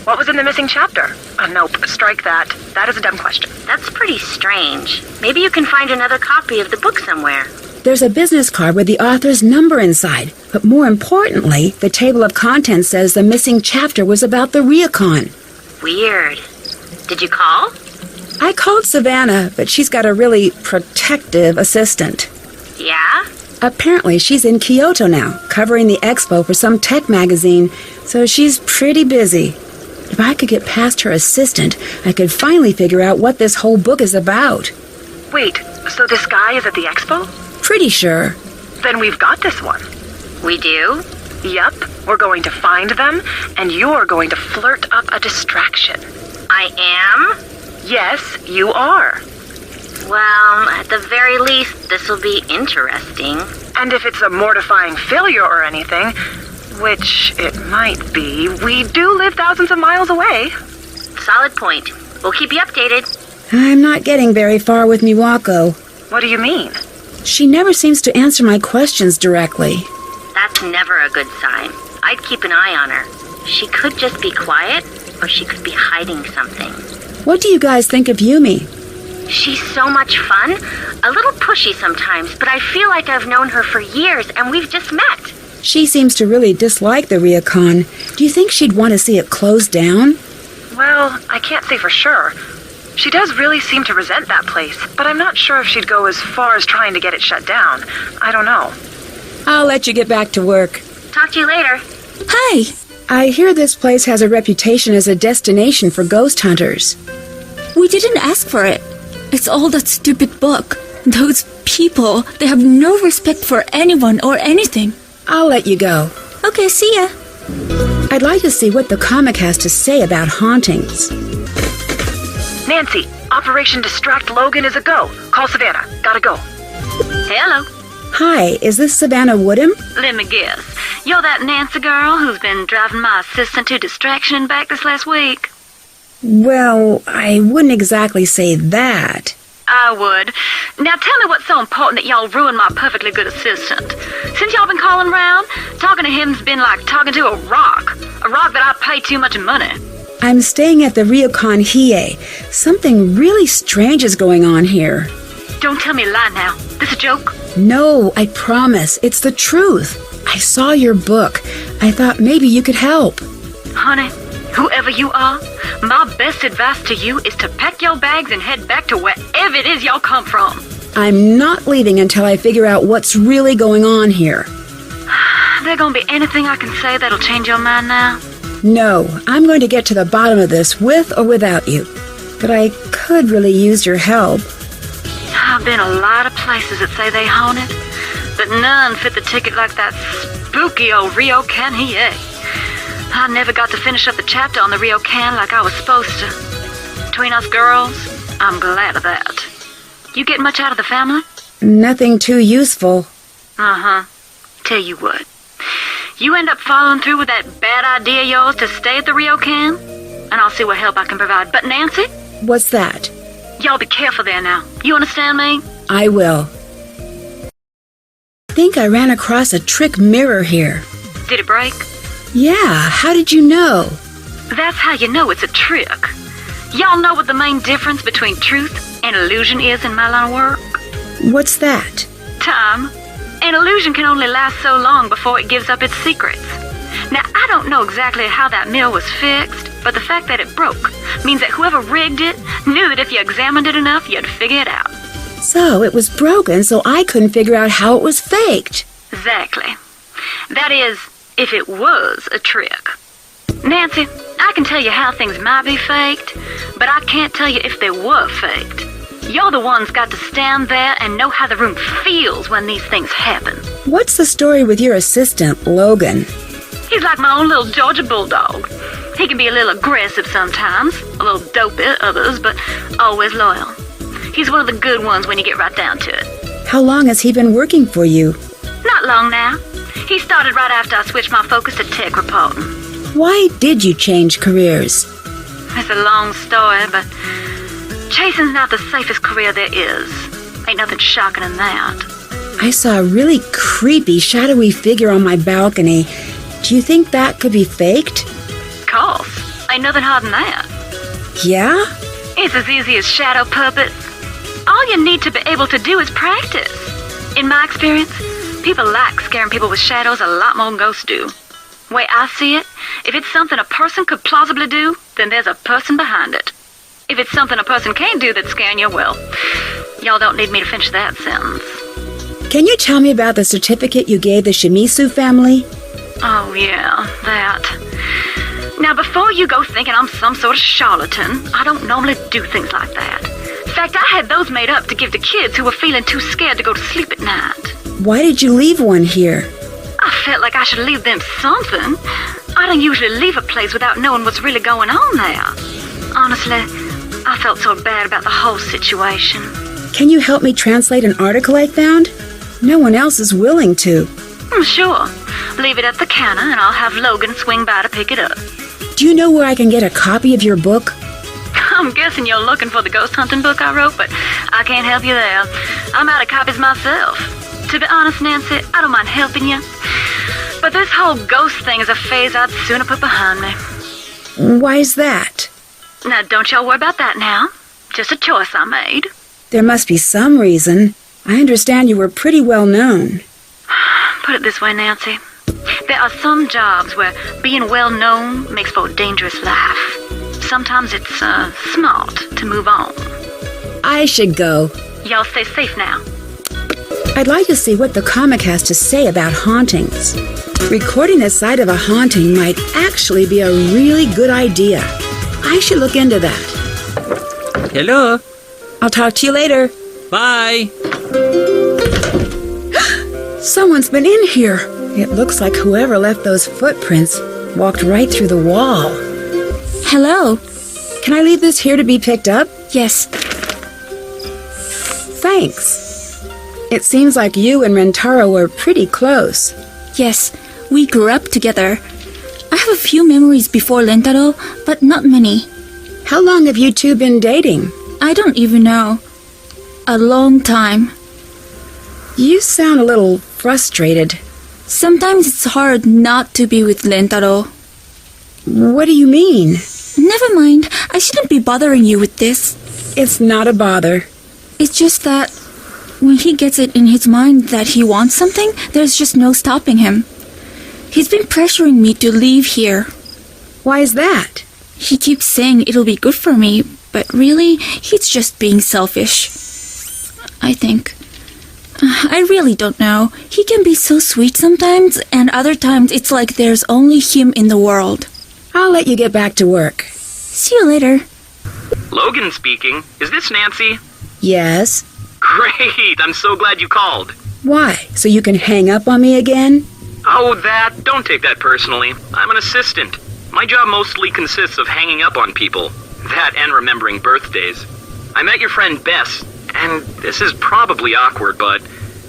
E: What was in the missing chapter? Nope, strike that. That is a dumb question.
D: That's pretty strange. Maybe you can find another copy of the book somewhere.
A: There's a business card with the author's number inside. But more importantly, the table of contents says the missing chapter was about the Ryukon.
D: Weird. Did you call?
A: I called Savannah, but she's got a really protective assistant.
D: Yeah?
A: Apparently she's in Kyoto now, covering the expo for some tech magazine, so she's pretty busy. If I could get past her assistant, I could finally figure out what this whole book is about.
E: Wait, so this guy is at the expo?
A: Pretty sure.
E: Then we've got this one.
D: We do?
E: Yep, we're going to find them, and you're going to flirt up a distraction.
D: I am?
E: Yes, you are.
D: Well, at the very least, this will be interesting.
E: And if it's a mortifying failure or anything, which it might be, we do live thousands of miles away.
D: Solid point. We'll keep you updated.
A: I'm not getting very far with Miwako.
E: What do you mean?
A: She never seems to answer my questions directly.
D: That's never a good sign. I'd keep an eye on her. She could just be quiet, or she could be hiding something.
A: What do you guys think of Yumi?
D: She's so much fun. A little pushy sometimes, but I feel like I've known her for years and we've just met.
A: She seems to really dislike the Ryukon. Do you think she'd want to see it closed down?
E: Well, I can't say for sure. She does really seem to resent that place, but I'm not sure if she'd go as far as trying to get it shut down. I don't know.
A: I'll let you get back to work.
D: Talk to you later.
C: Hi.
A: I hear this place has a reputation as a destination for ghost hunters.
C: We didn't ask for it. It's all that stupid book. Those people, they have no respect for anyone or anything.
A: I'll let you go.
C: Okay, see ya.
A: I'd like to see what the comic has to say about hauntings.
E: Nancy, Operation Distract Logan is a go. Call Savannah. Gotta go.
D: Hello.
A: Hi, is this Savannah Woodham?
K: Let me guess. You're that Nancy girl who's been driving my assistant to distraction and back this last week?
A: Well, I wouldn't exactly say that.
K: I would. Now tell me what's so important that y'all ruined my perfectly good assistant. Since y'all been calling around, talking to him's been like talking to a rock that I pay too much money.
A: I'm staying at the Ryukon Hiei. Something really strange is going on here.
K: Don't tell me a lie now. This a joke?
A: No, I promise. It's the truth. I saw your book. I thought maybe you could help.
K: Honey, whoever you are, my best advice to you is to pack your bags and head back to wherever it is y'all come from.
A: I'm not leaving until I figure out what's really going on here.
K: There gonna be anything I can say that'll change your mind now?
A: No, I'm going to get to the bottom of this with or without you. But I could really use your help.
K: I've been a lot of places that say they haunted, but none fit the ticket like that spooky old Ryokan Hiei. I never got to finish up the chapter on the Ryokan like I was supposed to. Between us girls, I'm glad of that. You get much out of the family?
A: Nothing too useful.
K: Uh-huh. Tell you what. You end up following through with that bad idea of yours to stay at the Ryokan, and I'll see what help I can provide. But Nancy?
A: What's that?
K: Y'all be careful there now. You understand me?
A: I will. I think I ran across a trick mirror here.
K: Did it break?
A: Yeah, how did you know?
K: That's how you know it's a trick. Y'all know what the main difference between truth and illusion is in my line of work?
A: What's that?
K: Time. An illusion can only last so long before it gives up its secrets. Now, I don't know exactly how that mill was fixed, but the fact that it broke means that whoever rigged it knew that if you examined it enough, you'd figure it out.
A: So it was broken, so I couldn't figure out how it was faked.
K: Exactly. That is, if it was a trick. Nancy, I can tell you how things might be faked, but I can't tell you if they were faked. You're the ones got to stand there and know how the room feels when these things happen.
A: What's the story with your assistant, Logan?
K: He's like my own little Georgia bulldog. He can be a little aggressive sometimes, a little dopey at others, but always loyal. He's one of the good ones when you get right down to it.
A: How long has he been working for you?
K: Not long now. He started right after I switched my focus to tech reporting.
A: Why did you change careers?
K: It's a long story, but chasing's not the safest career there is. Ain't nothing shocking in that.
A: I saw a really creepy, shadowy figure on my balcony. Do you think that could be faked?
K: Course. Ain't nothing hard in that.
A: Yeah?
K: It's as easy as shadow puppets. All you need to be able to do is practice. In my experience, people like scaring people with shadows a lot more than ghosts do. Way I see it, if it's something a person could plausibly do, then there's a person behind it. If it's something a person can't do that's scaring you, well, y'all don't need me to finish that sentence.
A: Can you tell me about the certificate you gave the Shimizu family?
K: Oh, yeah, that. Now, before you go thinking I'm some sort of charlatan, I don't normally do things like that. In fact, I had those made up to give to kids who were feeling too scared to go to sleep at night.
A: Why did you leave one here?
K: I felt like I should leave them something. I don't usually leave a place without knowing what's really going on there. Honestly, I felt so bad about the whole situation.
A: Can you help me translate an article I found? No one else is willing to.
K: Sure. Leave it at the counter and I'll have Logan swing by to pick it up.
A: Do you know where I can get a copy of your book?
K: I'm guessing you're looking for the ghost hunting book I wrote, but I can't help you there. I'm out of copies myself. To be honest, Nancy, I don't mind helping you. But this whole ghost thing is a phase I'd sooner put behind me.
A: Why's that?
K: Now, don't y'all worry about that now. Just a choice I made.
A: There must be some reason. I understand you were pretty well known.
K: Put it this way, Nancy. There are some jobs where being well known makes for a dangerous life. Sometimes it's smart to move on.
A: I should go.
K: Y'all stay safe now.
A: I'd like to see what the comic has to say about hauntings. Recording the site of a haunting might actually be a really good idea. I should look into that.
G: Hello.
A: I'll talk to you later.
G: Bye.
A: Someone's been in here. It looks like whoever left those footprints walked right through the wall.
C: Hello.
A: Can I leave this here to be picked up?
C: Yes.
A: Thanks. It seems like you and Rentaro were pretty close.
C: Yes, we grew up together. I have a few memories before Lentaro, but not many.
A: How long have you two been dating?
C: I don't even know. A long time.
A: You sound a little frustrated.
C: Sometimes it's hard not to be with Lentaro.
A: What do you mean?
C: Never mind. I shouldn't be bothering you with this.
A: It's not a bother.
C: It's just that when he gets it in his mind that he wants something, there's just no stopping him. He's been pressuring me to leave here.
A: Why is that?
C: He keeps saying it'll be good for me, but really, he's just being selfish. I think. I really don't know. He can be so sweet sometimes, and other times it's like there's only him in the world.
A: I'll let you get back to work.
C: See you later.
J: Logan speaking. Is this Nancy?
A: Yes.
J: Great, I'm so glad you called.
A: Why? So you can hang up on me again?
J: Oh, that. Don't take that personally. I'm an assistant. My job mostly consists of hanging up on people. That and remembering birthdays. I met your friend Bess, and this is probably awkward, but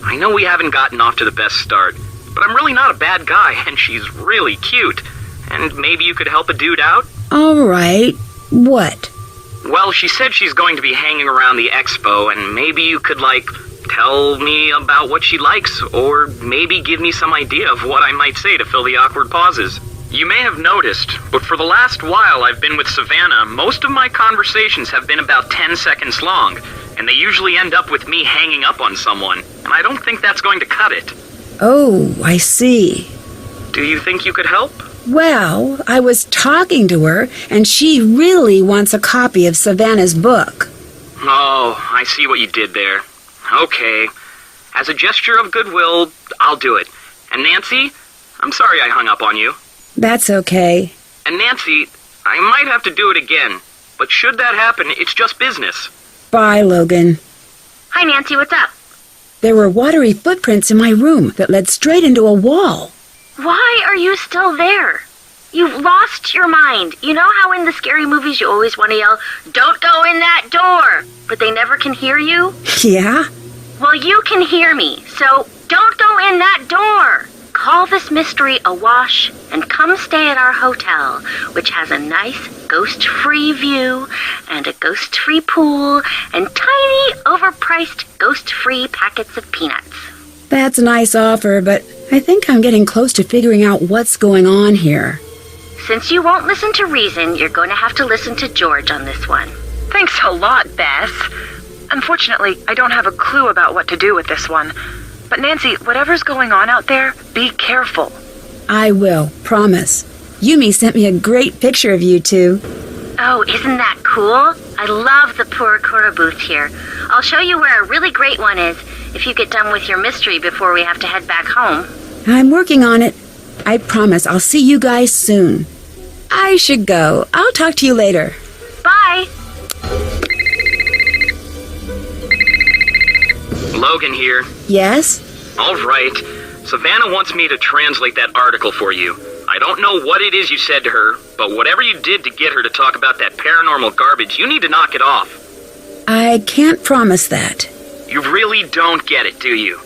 J: I know we haven't gotten off to the best start. But I'm really not a bad guy, and she's really cute. And maybe you could help a dude out?
A: All right. What?
J: Well, she said she's going to be hanging around the expo, and maybe you could, tell me about what she likes, or maybe give me some idea of what I might say to fill the awkward pauses. You may have noticed, but for the last while I've been with Savannah, most of my conversations have been about 10 seconds long, and they usually end up with me hanging up on someone, and I don't think that's going to cut it.
A: Oh, I see.
J: Do you think you could help?
A: Well, I was talking to her, and she really wants a copy of Savannah's book.
J: Oh, I see what you did there. Okay. As a gesture of goodwill, I'll do it. And Nancy, I'm sorry I hung up on you.
A: That's okay.
J: And Nancy, I might have to do it again, but should that happen, it's just business.
A: Bye, Logan.
D: Hi, Nancy, what's up?
A: There were watery footprints in my room that led straight into a wall.
D: Why are you still there? You've lost your mind. You know how in the scary movies you always want to yell, "Don't go in that door," but they never can hear you?
A: Yeah?
D: Well, you can hear me, so don't go in that door. Call this mystery a wash and come stay at our hotel, which has a nice ghost-free view and a ghost-free pool and tiny, overpriced ghost-free packets of peanuts.
A: That's a nice offer, but I think I'm getting close to figuring out what's going on here.
D: Since you won't listen to reason, you're going to have to listen to George on this one.
E: Thanks a lot, Bess. Unfortunately, I don't have a clue about what to do with this one. But Nancy, whatever's going on out there, be careful.
A: I will, promise. Yumi sent me a great picture of you two.
D: Oh, isn't that cool? I love the Purikura booth here. I'll show you where a really great one is if you get done with your mystery before we have to head back home.
A: I'm working on it. I promise I'll see you guys soon. I should go. I'll talk to you later.
D: Bye!
J: Logan here.
A: Yes?
J: All right. Savannah wants me to translate that article for you. I don't know what it is you said to her, but whatever you did to get her to talk about that paranormal garbage, you need to knock it off.
A: I can't promise that.
J: You really don't get it, do you?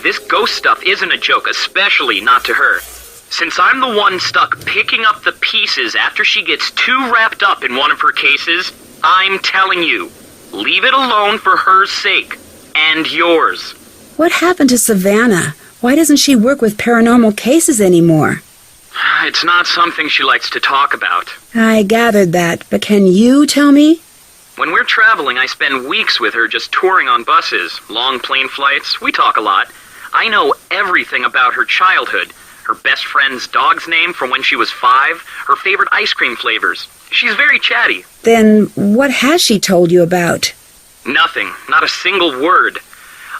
J: This ghost stuff isn't a joke, especially not to her. Since I'm the one stuck picking up the pieces after she gets too wrapped up in one of her cases, I'm telling you, leave it alone for her sake. And yours.
A: What happened to Savannah? Why doesn't she work with paranormal cases anymore?
J: It's not something she likes to talk about.
A: I gathered that, but can you tell me?
J: When we're traveling, I spend weeks with her just touring on buses, long plane flights. We talk a lot. I know everything about her childhood. Her best friend's dog's name from when she was 5, her favorite ice cream flavors. She's very chatty.
A: Then what has she told you about?
J: Nothing. Not a single word.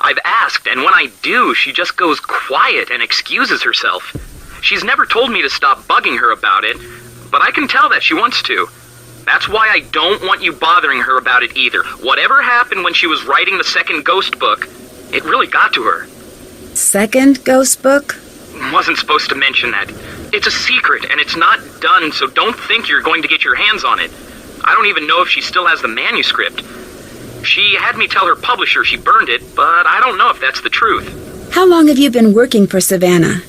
J: I've asked, and when I do, she just goes quiet and excuses herself. She's never told me to stop bugging her about it, but I can tell that she wants to. That's why I don't want you bothering her about it either. Whatever happened when she was writing the second ghost book, it really got to her.
A: Second ghost book?
J: Wasn't supposed to mention that. It's a secret, and it's not done, so don't think you're going to get your hands on it. I don't even know if she still has the manuscript. She had me tell her publisher she burned it, but I don't know if that's the truth.
A: How long have you been working for Savannah?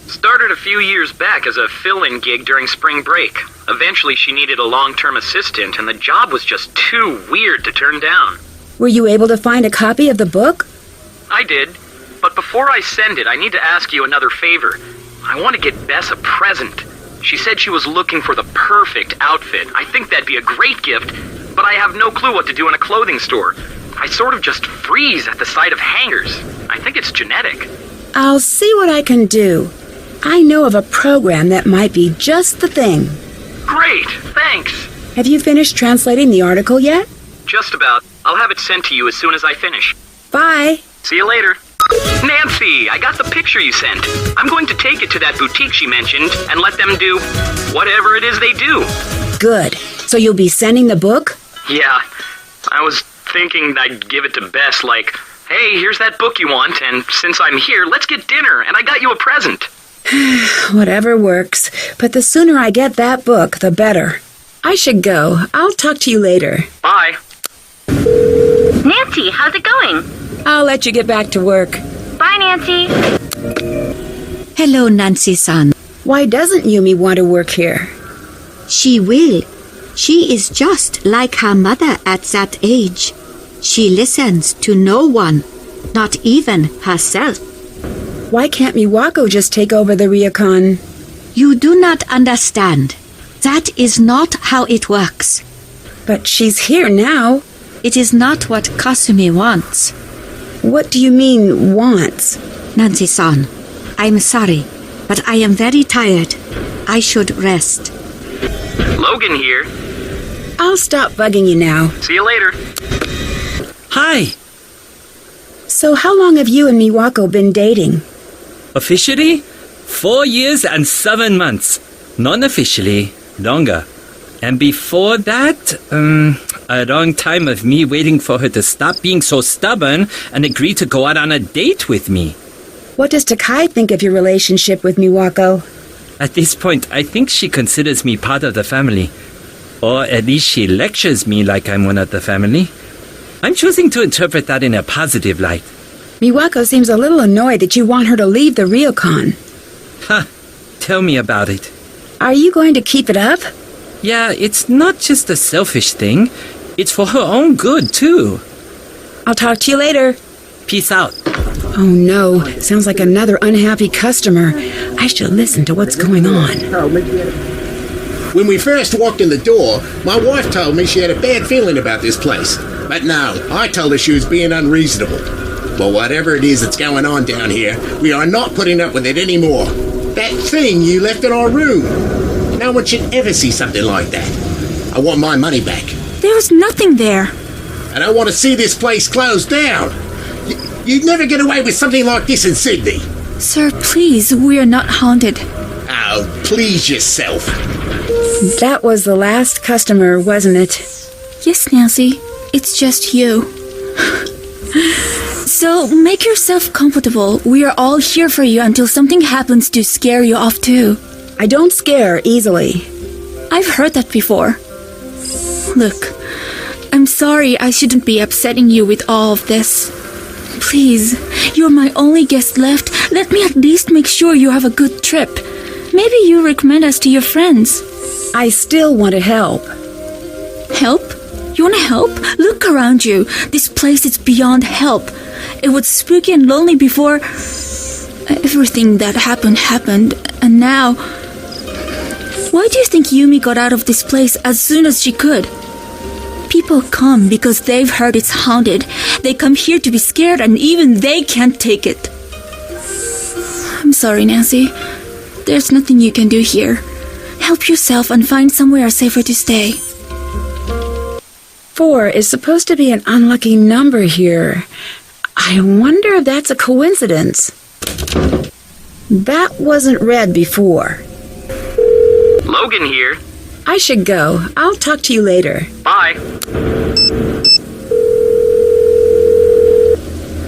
J: Started a few years back as a fill-in gig during spring break. Eventually she needed a long-term assistant, and the job was just too weird to turn down.
A: Were you able to find a copy of the book?
J: I did, but before I send it, I need to ask you another favor. I want to get Bess a present. She said she was looking for the perfect outfit. I think that'd be a great gift, but I have no clue what to do in a clothing store. I sort of just freeze at the sight of hangers. I think it's genetic.
A: I'll see what I can do. I know of a program that might be just the thing.
J: Great, thanks.
A: Have you finished translating the article yet?
J: Just about. I'll have it sent to you as soon as I finish.
A: Bye.
J: See you later. Nancy, I got the picture you sent. I'm going to take it to that boutique she mentioned and let them do whatever it is they do.
A: Good. So you'll be sending the book?
J: Yeah. I was thinking I'd give it to Bess like, hey, here's that book you want, and since I'm here, let's get dinner, and I got you a present.
A: Whatever works. But the sooner I get that book, the better. I should go. I'll talk to you later.
J: Bye.
D: Nancy, how's it going?
A: I'll let you get back to work.
D: Bye, Nancy.
F: Hello, Nancy-san.
A: Why doesn't Yumi want to work here?
F: She will. She is just like her mother at that age. She listens to no one, not even herself.
A: Why can't Miwako just take over the ryokan?
F: You do not understand. That is not how it works.
A: But she's here now.
F: It is not what Kasumi wants.
A: What do you mean, wants?
F: Nancy-san, I'm sorry, but I am very tired. I should rest.
J: Logan here.
A: I'll stop bugging you now.
J: See you later.
G: Hi.
A: So how long have you and Miwako been dating?
G: Officially, 4 years and 7 months. Non-officially, longer. And before that, a long time of me waiting for her to stop being so stubborn and agree to go out on a date with me.
A: What does Takai think of your relationship with Miwako?
G: At this point, I think she considers me part of the family. Or at least she lectures me like I'm one of the family. I'm choosing to interpret that in a positive light.
A: Miwako seems a little annoyed that you want her to leave the ryokan.
G: Ha! Tell me about it.
A: Are you going to keep it up?
G: Yeah, it's not just a selfish thing. It's for her own good, too.
A: I'll talk to you later.
G: Peace out.
A: Oh no, sounds like another unhappy customer. I should listen to what's going on.
L: When we first walked in the door, my wife told me she had a bad feeling about this place. But no, I told her she was being unreasonable. Well, whatever it is that's going on down here, we are not putting up with it anymore. That thing you left in our room. No one should ever see something like that. I want my money back.
C: There was nothing there.
L: And I want to see this place closed down. You'd never get away with something like this in Sydney.
C: Sir, please, we are not haunted.
L: Oh, please yourself.
A: That was the last customer, wasn't it?
C: Yes, Nancy. It's just you. So, make yourself comfortable. We are all here for you until something happens to scare you off too.
A: I don't scare easily.
C: I've heard that before. Look, I'm sorry I shouldn't be upsetting you with all of this. Please, you're my only guest left. Let me at least make sure you have a good trip. Maybe you recommend us to your friends.
A: I still want to help.
C: Help? You want to help? Look around you. This place is beyond help. It was spooky and lonely before everything that happened, and now... Why do you think Yumi got out of this place as soon as she could? People come because they've heard it's haunted. They come here to be scared, and even they can't take it. I'm sorry, Nancy. There's nothing you can do here. Help yourself and find somewhere safer to stay.
A: 4 is supposed to be an unlucky number here. I wonder if that's a coincidence. That wasn't read before.
J: Logan here.
A: I should go. I'll talk to you later.
J: Bye.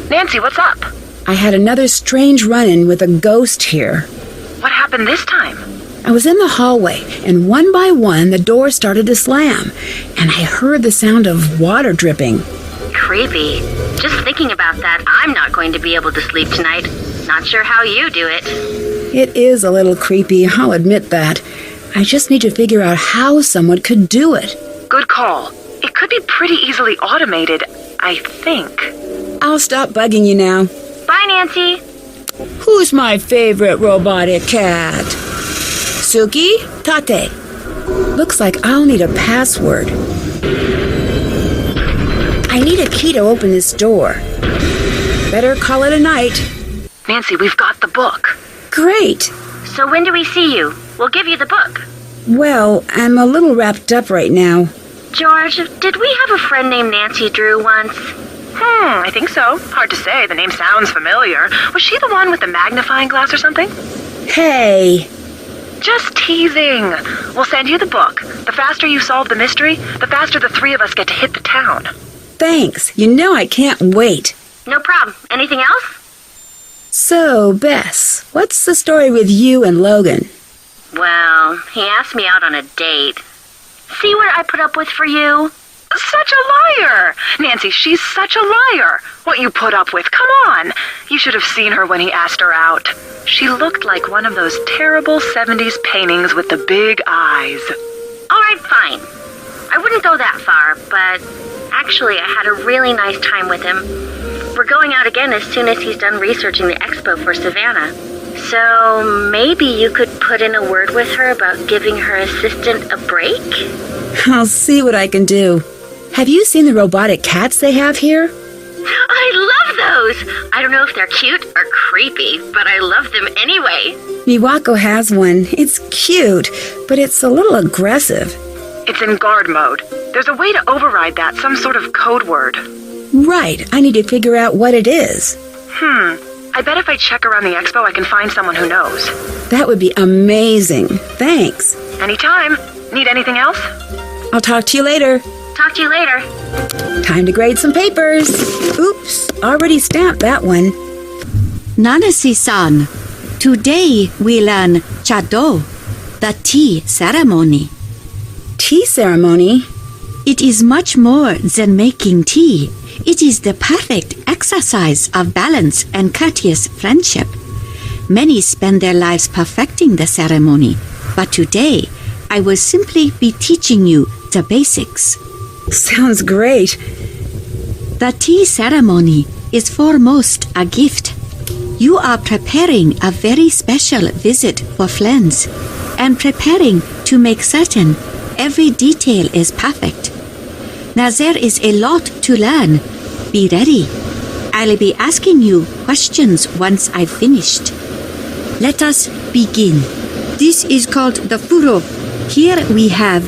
E: Nancy, what's up?
A: I had another strange run-in with a ghost here.
E: What happened this time?
A: I was in the hallway, and one by one the doors started to slam, and I heard the sound of water dripping.
D: Creepy. Just thinking about that, I'm not going to be able to sleep tonight. Not sure how you do it.
A: It is a little creepy, I'll admit that. I just need to figure out how someone could do it.
E: Good call. It could be pretty easily automated, I think.
A: I'll stop bugging you now.
D: Bye, Nancy.
A: Who's my favorite robotic cat? Suki? Tate. Looks like I'll need a password. I need a key to open this door. Better call it a night.
E: Nancy, we've got the book.
A: Great.
D: So when do we see you? We'll give you the book.
A: Well, I'm a little wrapped up right now.
D: George, did we have a friend named Nancy Drew once?
E: I think so. Hard to say. The name sounds familiar. Was she the one with the magnifying glass or something?
A: Hey.
E: Just teasing. We'll send you the book. The faster you solve the mystery, the faster the three of us get to hit the town.
A: Thanks. You know I can't wait.
D: No problem. Anything else?
A: So, Bess, what's the story with you and Logan?
D: Well, he asked me out on a date. See what I put up with for you?
E: Such a liar! Nancy, she's such a liar. What you put up with, come on. You should have seen her when he asked her out. She looked like one of those terrible 70s paintings with the big eyes.
D: All right, fine. I wouldn't go that far, but actually I had a really nice time with him. We're going out again as soon as he's done researching the expo for Savannah. So maybe you could put in a word with her about giving her assistant a break?
A: I'll see what I can do. Have you seen the robotic cats they have here?
D: I love those! I don't know if they're cute or creepy, but I love them anyway.
A: Miwako has one. It's cute, but it's a little aggressive.
E: It's in guard mode. There's a way to override that, some sort of code word.
A: Right. I need to figure out what it is.
E: I bet if I check around the expo, I can find someone who knows.
A: That would be amazing. Thanks.
E: Anytime. Need anything else?
A: I'll talk to you later.
D: Talk to you later.
A: Time to grade some papers. Oops, already stamped that one.
F: Nancy-san, today we learn Chado, the tea ceremony.
A: Tea ceremony?
F: It is much more than making tea. It is the perfect exercise of balance and courteous friendship. Many spend their lives perfecting the ceremony, but today I will simply be teaching you the basics.
A: Sounds great.
F: The tea ceremony is foremost a gift. You are preparing a very special visit for friends and preparing to make certain every detail is perfect. Now there is a lot to learn. Be ready. I'll be asking you questions once I've finished. Let us begin. This is called the furo. Here we have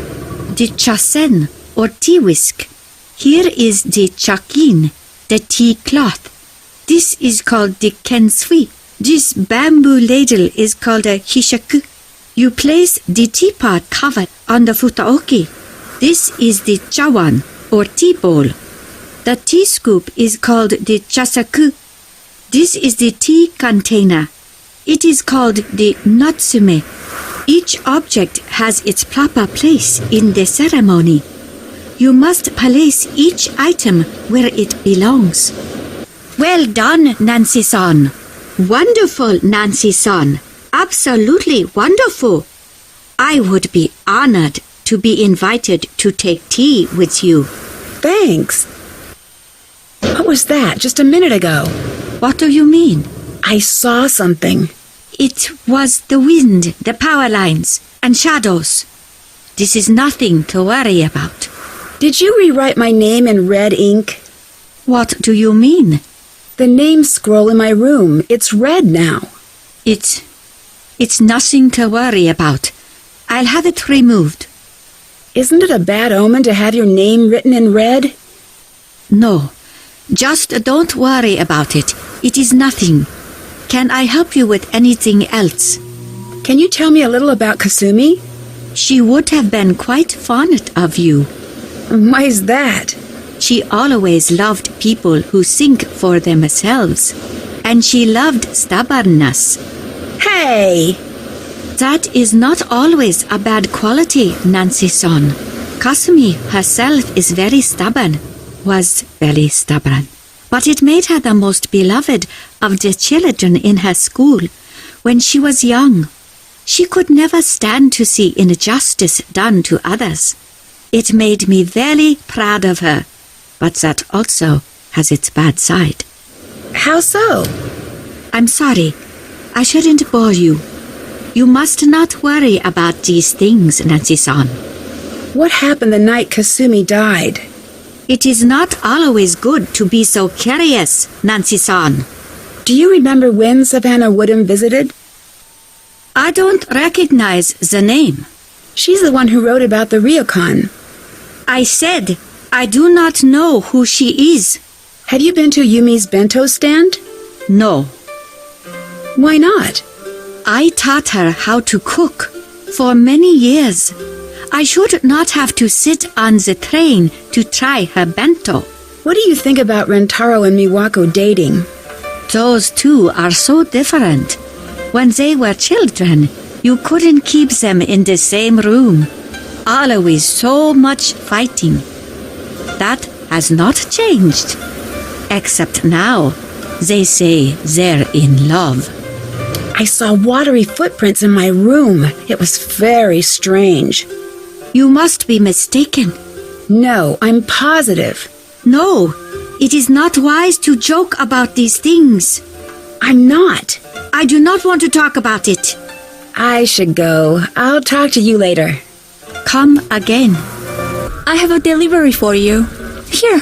F: the chasen or tea whisk. Here is the chakin, the tea cloth. This is called the kensui. This bamboo ladle is called a hishaku. You place the teapot cover on the futaoki. This is the chawan or tea bowl. The tea scoop is called the chasaku. This is the tea container. It is called the natsume. Each object has its proper place in the ceremony. You must place each item where it belongs. Well done, Nancy-san. Wonderful, Nancy-san. Absolutely wonderful. I would be honored to be invited to take tea with you.
A: Thanks. What was that just a minute ago?
F: What do you mean?
A: I saw something.
F: It was the wind, the power lines, and shadows. This is nothing to worry about.
A: Did you rewrite my name in red ink?
F: What do you mean?
A: The name scroll in my room. It's red now.
F: It's nothing to worry about. I'll have it removed.
A: Isn't it a bad omen to have your name written in red?
F: No. Just don't worry about it. It is nothing. Can I help you with anything else?
A: Can you tell me a little about Kasumi?
F: She would have been quite fond of you.
A: Why's that?
F: She always loved people who think for themselves. And she loved stubbornness.
A: Hey!
F: That is not always a bad quality, Nancy-san. Kasumi herself is very stubborn. Was very stubborn. But it made her the most beloved of the children in her school when she was young. She could never stand to see injustice done to others. It made me very proud of her, but that also has its bad side.
A: How so?
F: I'm sorry. I shouldn't bore you. You must not worry about these things, Nancy-san.
A: What happened the night Kasumi died?
F: It is not always good to be so curious, Nancy-san.
A: Do you remember when Savannah Woodham visited?
F: I don't recognize the name.
A: She's the one who wrote about the ryokan.
F: I said I do not know who she is.
A: Have you been to Yumi's bento stand?
F: No.
A: Why not?
F: I taught her how to cook for many years. I should not have to sit on the train to try her bento.
A: What do you think about Rentaro and Miwako dating?
F: Those two are so different. When they were children, you couldn't keep them in the same room. Always so much fighting. That has not changed. Except now, they say they're in love.
A: I saw watery footprints in my room. It was very strange.
F: You must be mistaken.
A: No, I'm positive.
F: No, it is not wise to joke about these things.
A: I'm not.
F: I do not want to talk about it.
A: I should go. I'll talk to you later.
F: Come again.
C: I have a delivery for you. Here.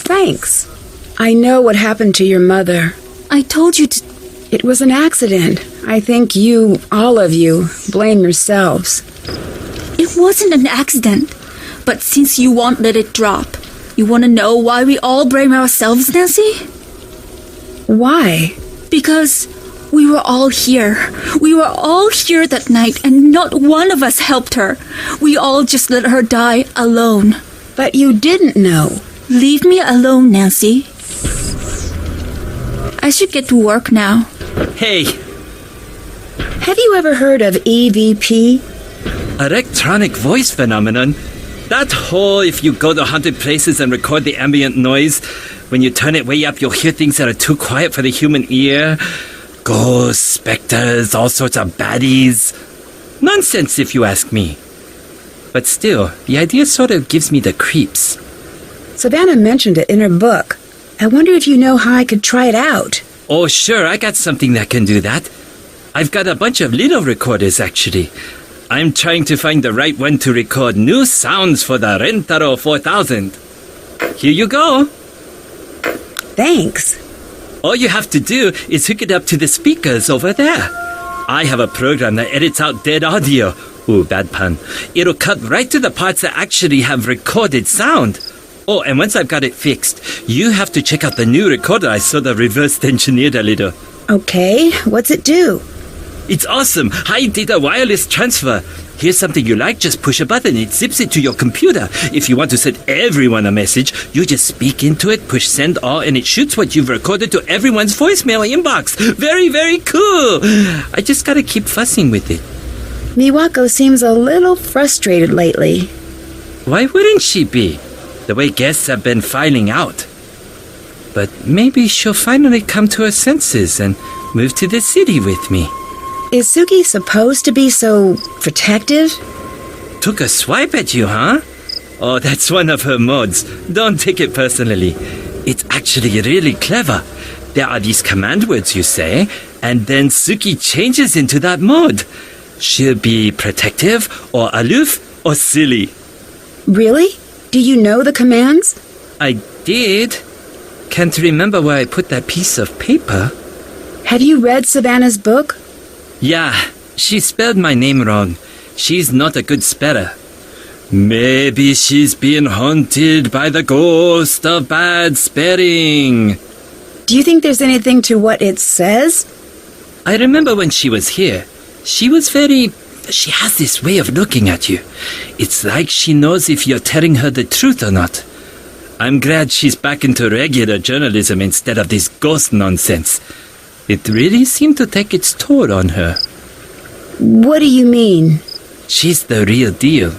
A: Thanks. I know what happened to your mother.
C: I told you to...
A: It was an accident. I think you, all of you, blame yourselves.
C: It wasn't an accident. But since you won't let it drop, you want to know why we all blame ourselves, Nancy?
A: Why?
C: Because we were all here. We were all here that night, and not one of us helped her. We all just let her die alone.
A: But you didn't know.
C: Leave me alone, Nancy. I should get to work now.
G: Hey,
A: Have you ever heard of EVP?
G: electronic voice phenomenon. That whole if you go to haunted places and record the ambient noise, when you turn it way up, you'll hear things that are too quiet for the human ear. Ghosts, specters, all sorts of baddies. Nonsense, if you ask me. But still, the idea sort of gives me the creeps.
A: Savannah mentioned it in her book. I wonder if you know how I could try it out.
G: Oh, sure, I got something that can do that. I've got a bunch of little recorders, actually. I'm trying to find the right one to record new sounds for the Rentaro 4000. Here you go.
A: Thanks.
G: All you have to do is hook it up to the speakers over there. I have a program that edits out dead audio. Ooh, bad pun. It'll cut right to the parts that actually have recorded sound. Oh, and once I've got it fixed, you have to check out the new recorder I sort of reverse engineered a little.
A: Okay, what's it do?
G: It's awesome. High data wireless transfer. Here's something you like, just push a button. It zips it to your computer. If you want to send everyone a message, you just speak into it, push send all, and it shoots what you've recorded to everyone's voicemail inbox. Very, very cool. I just gotta keep fussing with it.
A: Miwako seems a little frustrated lately.
G: Why wouldn't she be? The way guests have been filing out. But maybe she'll finally come to her senses and move to the city with me.
A: Is Suki supposed to be so protective?
G: Took a swipe at you, huh? Oh, that's one of her modes. Don't take it personally. It's actually really clever. There are these command words you say, and then Suki changes into that mode. She'll be protective, or aloof, or silly.
A: Really? Do you know the commands?
G: I did. Can't remember where I put that piece of paper.
A: Have you read Savannah's book?
G: Yeah, she spelled my name wrong. She's not a good speller. Maybe she's been haunted by the ghost of bad spelling.
A: Do you think there's anything to what it says?
G: I remember when she was here. She has this way of looking at you. It's like she knows if you're telling her the truth or not. I'm glad she's back into regular journalism instead of this ghost nonsense. It really seemed to take its toll on her.
A: What do you mean?
G: She's the real deal.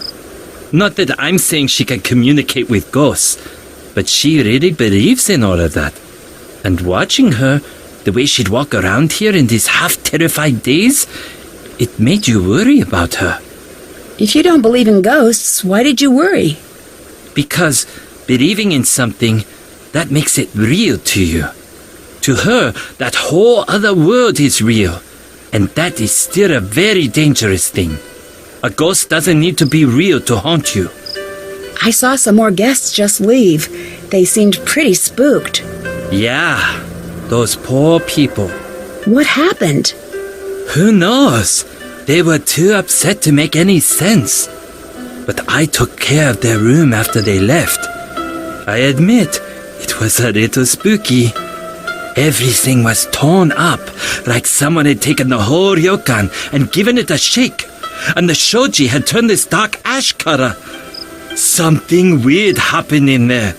G: Not that I'm saying she can communicate with ghosts, but she really believes in all of that. And watching her, the way she'd walk around here in these half-terrified days, it made you worry about her.
A: If you don't believe in ghosts, why did you worry?
G: Because believing in something, that makes it real to you. To her, that whole other world is real. And that is still a very dangerous thing. A ghost doesn't need to be real to haunt you.
A: I saw some more guests just leave. They seemed pretty spooked.
G: Yeah, those poor people.
A: What happened?
G: Who knows? They were too upset to make any sense. But I took care of their room after they left. I admit, it was a little spooky. Everything was torn up, like someone had taken the whole ryokan and given it a shake. And the shoji had turned this dark ash color. Something weird happened in there.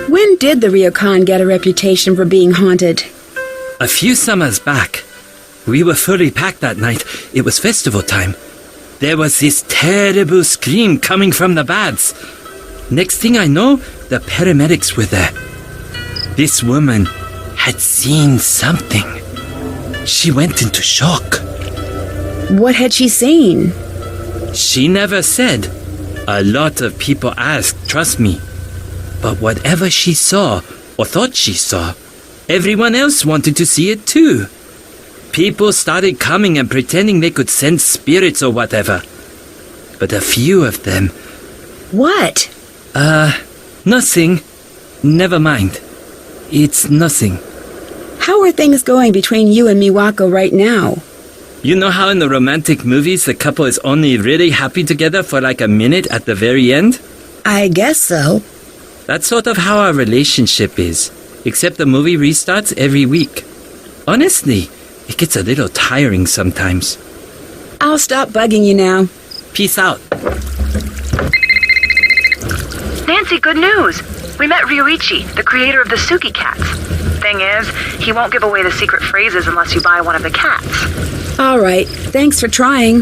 A: When did the ryokan get a reputation for being haunted?
G: A few summers back. We were fully packed that night. It was festival time. There was this terrible scream coming from the baths. Next thing I know, the paramedics were there. This woman had seen something. She went into shock.
A: What had she seen?
G: She never said. A lot of people asked, trust me. But whatever she saw, or thought she saw, everyone else wanted to see it too. People started coming and pretending they could sense spirits or whatever. But a few of them
A: What?
G: Nothing. Never mind. It's nothing.
A: How are things going between you and Miwako right now?
G: You know how in the romantic movies the couple is only really happy together for like a minute at the very end?
A: I guess so.
G: That's sort of how our relationship is. Except the movie restarts every week. Honestly, it gets a little tiring sometimes.
A: I'll stop bugging you now.
G: Peace out.
E: Nancy, good news. We met Ryuichi, the creator of the Suki cats. Thing is, he won't give away the secret phrases unless you buy one of the cats.
A: All right. Thanks for trying.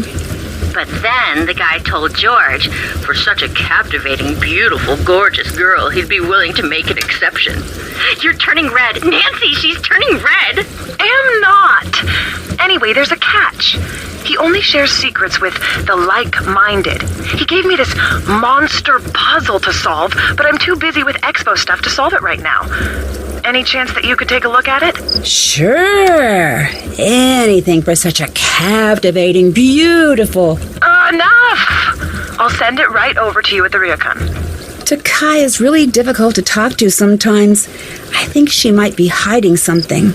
D: But then the guy told George, for such a captivating, beautiful, gorgeous girl, he'd be willing to make an exception. You're turning red. Nancy, she's turning red.
E: Am not. Anyway, there's a catch. He only shares secrets with the like-minded. He gave me this monster puzzle to solve, but I'm too busy with Expo stuff to solve it right now. Any chance that you could take a look at it?
A: Sure. Anything for such a captivating, beautiful...
E: Enough! I'll send it right over to you at the ryokan.
A: Takai is really difficult to talk to sometimes. I think she might be hiding something.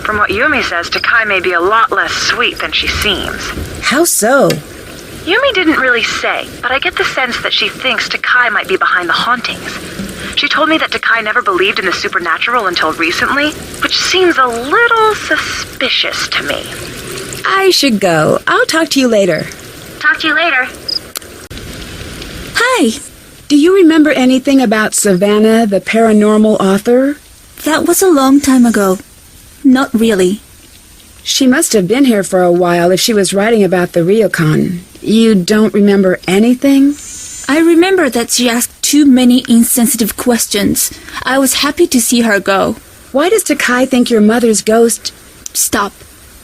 E: From what Yumi says, Takai may be a lot less sweet than she seems.
A: How so?
E: Yumi didn't really say, but I get the sense that she thinks Takai might be behind the hauntings. She told me that Takai never believed in the supernatural until recently, which seems a little suspicious to me.
A: I should go. I'll talk to you later.
D: Talk to you later.
C: Hi!
A: Do you remember anything about Savannah, the paranormal author?
C: That was a long time ago. Not really.
A: She must have been here for a while if she was writing about the ryokan. You don't remember anything?
C: I remember that she asked too many insensitive questions. I was happy to see her go.
A: Why does Takai think your mother's ghost...
C: Stop.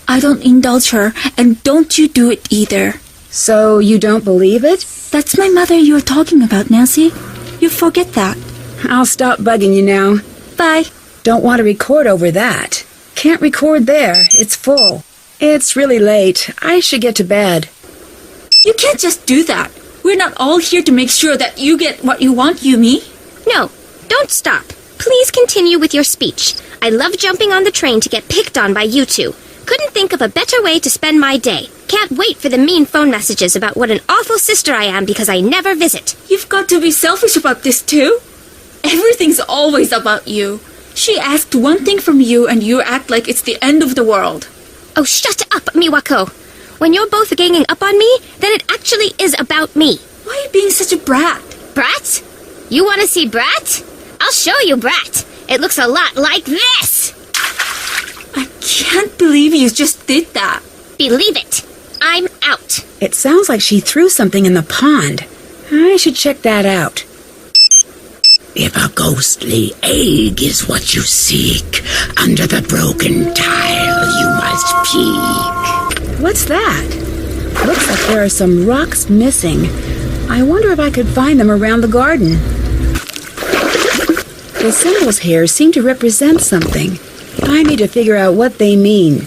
C: I don't indulge her, and don't you do it either.
A: So you don't believe it?
C: That's my mother you're talking about, Nancy. You forget that.
A: I'll stop bugging you now.
C: Bye.
A: Don't want to record over that. Can't record there. It's full. It's really late. I should get to bed.
C: You can't just do that. We're not all here to make sure that you get what you want, Yumi.
I: No, don't stop. Please continue with your speech. I love jumping on the train to get picked on by you two. Couldn't think of a better way to spend my day. Can't wait for the mean phone messages about what an awful sister I am because I never visit.
C: You've got to be selfish about this too. Everything's always about you. She asked one thing from you and you act like it's the end of the world.
I: Oh, shut up, Miwako. When you're both ganging up on me, then it actually is about me.
C: Why are you being such a brat?
I: Brat? You want to see Brat? I'll show you Brat. It looks a lot like this.
C: I can't believe you just did that.
I: Believe it. I'm out.
A: It sounds like she threw something in the pond. I should check that out.
L: If a ghostly egg is what you seek, under the broken tile you must peek.
A: What's that? Looks like there are some rocks missing. I wonder if I could find them around the garden. The symbols here seem to represent something. I need to figure out what they mean.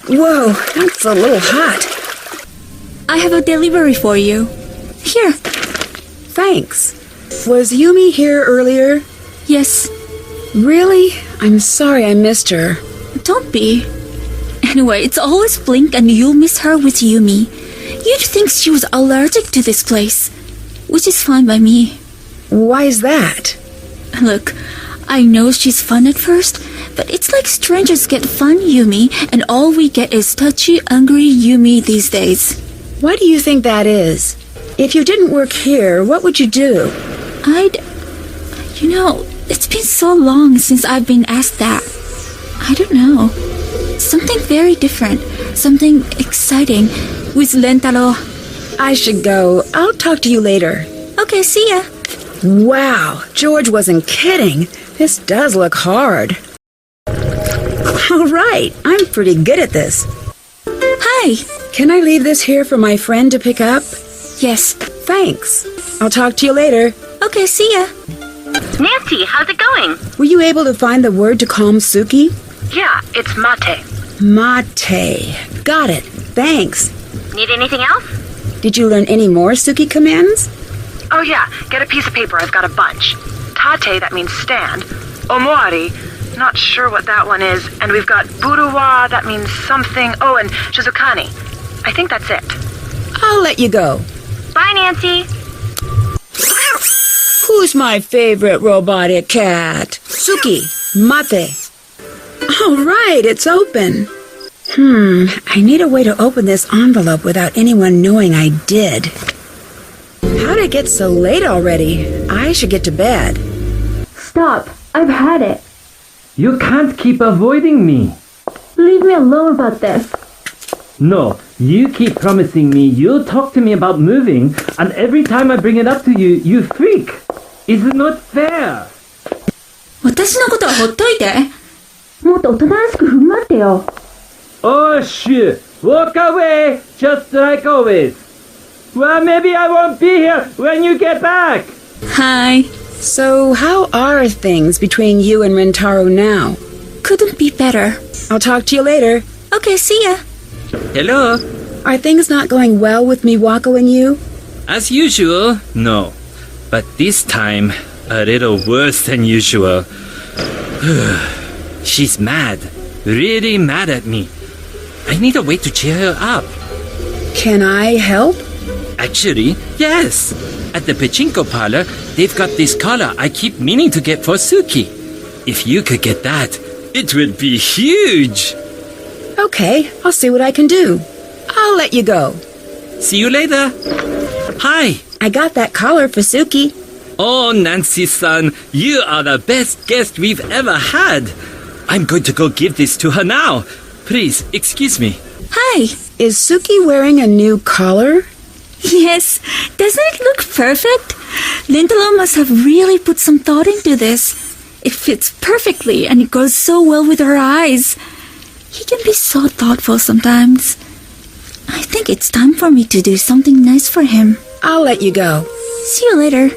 A: Whoa, that's a little hot.
C: I have a delivery for you. Here.
A: Thanks. Was Yumi here earlier?
C: Yes.
A: Really? I'm sorry I missed her.
C: Don't be. Anyway, it's always Blink and you'll miss her with Yumi. You'd think she was allergic to this place, which is fine by me.
A: Why is that?
C: Look, I know she's fun at first, but it's like strangers get fun Yumi, and all we get is touchy, angry Yumi these days.
A: Why do you think that is? If you didn't work here, what would you do?
C: It's been so long since I've been asked that. I don't know. Something very different. Something exciting. With Rentaro.
A: I should go. I'll talk to you later.
C: Okay, see ya.
A: Wow, George wasn't kidding. This does look hard. All right, I'm pretty good at this.
C: Hi.
A: Can I leave this here for my friend to pick up?
C: Yes.
A: Thanks. I'll talk to you later.
C: Okay, see ya.
D: Nancy, how's it going?
A: Were you able to find the word to calm Suki?
E: Yeah, it's mate.
A: Mate. Got it. Thanks.
D: Need anything else?
A: Did you learn any more Suki commands?
E: Oh yeah, get a piece of paper, I've got a bunch. Tate, that means stand. Omori, not sure what that one is. And we've got buruwa, that means something. Oh, and shizukani. I think that's it.
A: I'll let you go.
D: Bye, Nancy.
A: Who's my favorite robotic cat? Suki, Mate. All right, it's open. I need a way to open this envelope without anyone knowing I did. How'd it get so late already? I should get to bed.
M: Stop. I've had it.
G: You can't keep avoiding me.
M: Leave me alone about this.
G: No, you keep promising me you'll talk to me about moving, and every time I bring it up to you, you freak. It's not fair.
C: 私のことはほっといて。
M: もっとおとなしく振る舞ってよ。
G: Oh shit! Walk away, just like always. Well, maybe I won't be here when you get back.
C: Hi.
A: So, how are things between you and Rentaro now?
C: Couldn't be better.
A: I'll talk to you later.
C: Okay, see ya.
G: Hello?
A: Are things not going well with Miwako and you?
G: As usual, no. But this time, a little worse than usual. She's mad. Really mad at me. I need a way to cheer her up.
A: Can I help?
G: Actually, yes. At the pachinko parlor, they've got this collar I keep meaning to get for Suki. If you could get that, it would be huge.
A: Okay, I'll see what I can do. I'll let you go.
G: See you later. Hi.
A: I got that collar for Suki.
G: Oh, Nancy-san, you are the best guest we've ever had. I'm going to go give this to her now. Please, excuse me.
C: Hi.
A: Is Suki wearing a new collar?
C: Yes. Doesn't it look perfect? Lintalo must have really put some thought into this. It fits perfectly and it goes so well with her eyes. He can be so thoughtful sometimes. I think it's time for me to do something nice for him.
A: I'll let you go.
C: See you later.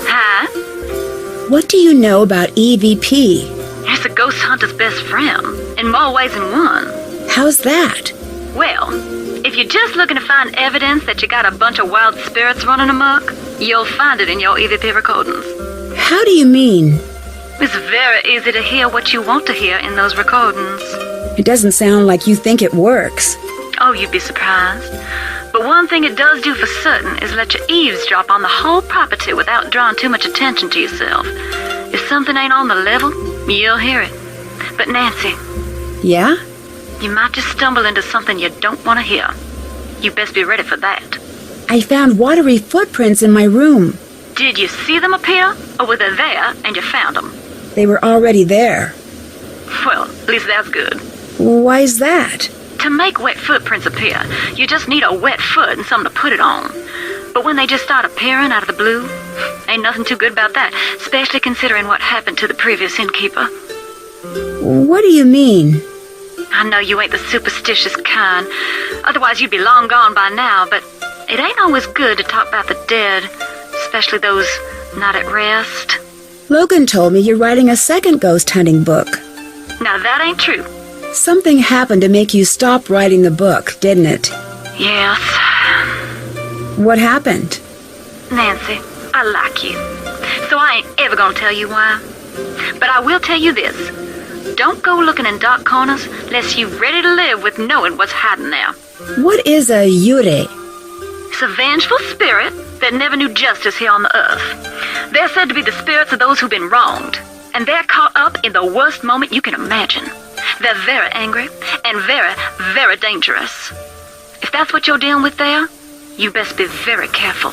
K: Hi.
A: What do you know about EVP?
K: It's a ghost hunter's best friend, in more ways than one.
A: How's that?
K: Well, if you're just looking to find evidence that you got a bunch of wild spirits running amok, you'll find it in your EVP recordings.
A: How do you mean?
K: It's very easy to hear what you want to hear in those recordings.
A: It doesn't sound like you think it works.
K: Oh, you'd be surprised. But one thing it does do for certain is let you eavesdrop on the whole property without drawing too much attention to yourself. If something ain't on the level, you'll hear it. But Nancy.
A: Yeah?
K: You might just stumble into something you don't want to hear. You best be ready for that.
A: I found watery footprints in my room.
K: Did you see them appear? Or were they there and you found them?
A: They were already there.
K: Well, at least that's good.
A: Why's that?
K: To make wet footprints appear, you just need a wet foot and something to put it on. But when they just start appearing out of the blue, ain't nothing too good about that, especially considering what happened to the previous innkeeper.
A: What do you mean?
K: I know you ain't the superstitious kind. Otherwise you'd be long gone by now, but it ain't always good to talk about the dead, especially those not at rest.
A: Logan told me you're writing a second ghost hunting book.
K: Now that ain't true.
A: Something happened to make you stop writing the book, didn't it?
K: Yes.
A: What happened?
K: Nancy, I like you. So I ain't ever gonna tell you why. But I will tell you this. Don't go looking in dark corners unless you're ready to live with knowing what's hiding there.
A: What is a yure?
K: It's a vengeful spirit that never knew justice here on the earth. They're said to be the spirits of those who've been wronged. And they're caught up in the worst moment you can imagine. They're very angry and very, very dangerous. If that's what you're dealing with there, you best be very careful.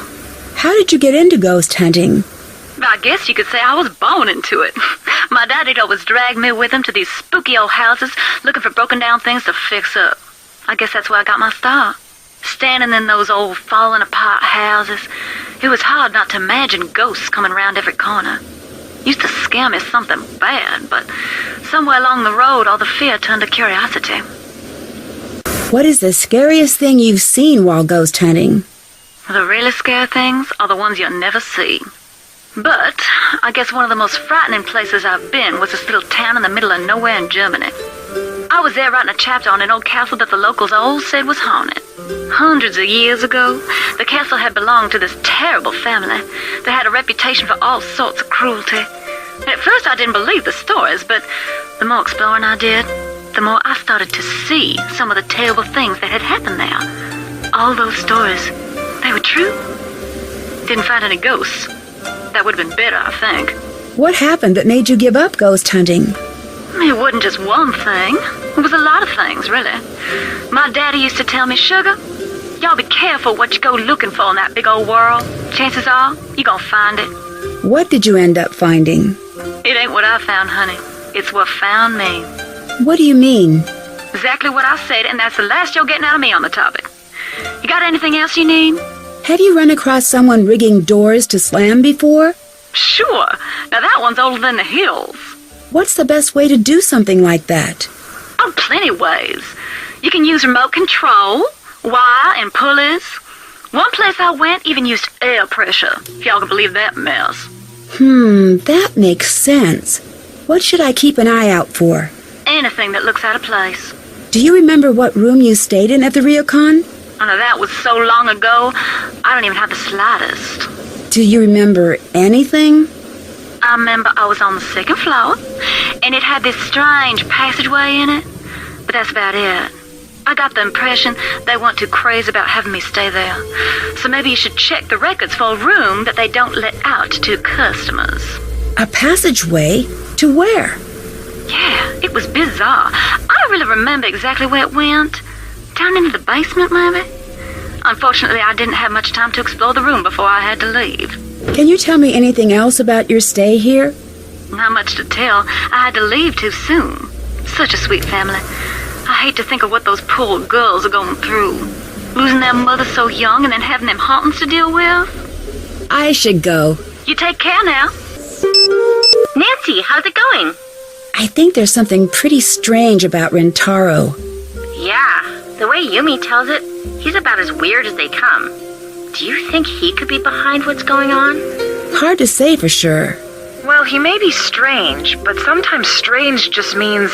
A: How did you get into ghost hunting?
K: I guess you could say I was born into it. My daddy'd always drag me with him to these spooky old houses looking for broken down things to fix up. I guess that's where I got my start. Standing in those old falling apart houses, it was hard not to imagine ghosts coming around every corner. Used to scare me something bad, but somewhere along the road all the fear turned to curiosity.
A: What is the scariest thing you've seen while ghost hunting?
K: The really scary things are the ones you'll never see. But I guess one of the most frightening places I've been was this little town in the middle of nowhere in Germany. I I was there writing a chapter on an old castle that the locals all said was haunted. Hundreds of years ago, the castle had belonged to this terrible family that had a reputation for all sorts of cruelty. And at first I didn't believe the stories, but the more exploring I did, the more I started to see some of the terrible things that had happened there. All those stories, they were true. Didn't find any ghosts. That would have been better, I think.
A: What happened that made you give up ghost hunting?
K: It wasn't just one thing. It was a lot of things, really. My daddy used to tell me, Sugar, y'all be careful what you go looking for in that big old world. Chances are, you're gonna find it.
A: What did you end up finding?
K: It ain't what I found, honey. It's what found me.
A: What do you mean?
K: Exactly what I said, and that's the last you're getting out of me on the topic. You got anything else you need?
A: Have you run across someone rigging doors to slam before?
K: Sure. Now that one's older than the hills.
A: What's the best way to do something like that?
K: Oh, plenty ways. You can use remote control, wire, and pulleys. One place I went even used air pressure, if y'all can believe that mess.
A: That makes sense. What should I keep an eye out for?
K: Anything that looks out of place.
A: Do you remember what room you stayed in at the Ryokan?
K: Oh, now that was so long ago, I don't even have the slightest.
A: Do you remember anything?
K: I remember I was on the second floor, and it had this strange passageway in it, but that's about it. I got the impression they weren't too crazy about having me stay there, so maybe you should check the records for a room that they don't let out to customers.
A: A passageway? To where?
K: Yeah, it was bizarre. I don't really remember exactly where it went. Down into the basement, maybe? Unfortunately, I didn't have much time to explore the room before I had to leave.
A: Can you tell me anything else about your stay here?
K: Not much to tell. I had to leave too soon. Such a sweet family. I hate to think of what those poor girls are going through. Losing their mother so young and then having them hauntings to deal with.
A: I should go.
K: You take care now.
D: Nancy, how's it going?
A: I think there's something pretty strange about Rentaro.
D: Yeah, the way Yumi tells it, he's about as weird as they come. Do you think he could be behind what's going on?
A: Hard to say for sure.
E: Well, he may be strange, but sometimes strange just means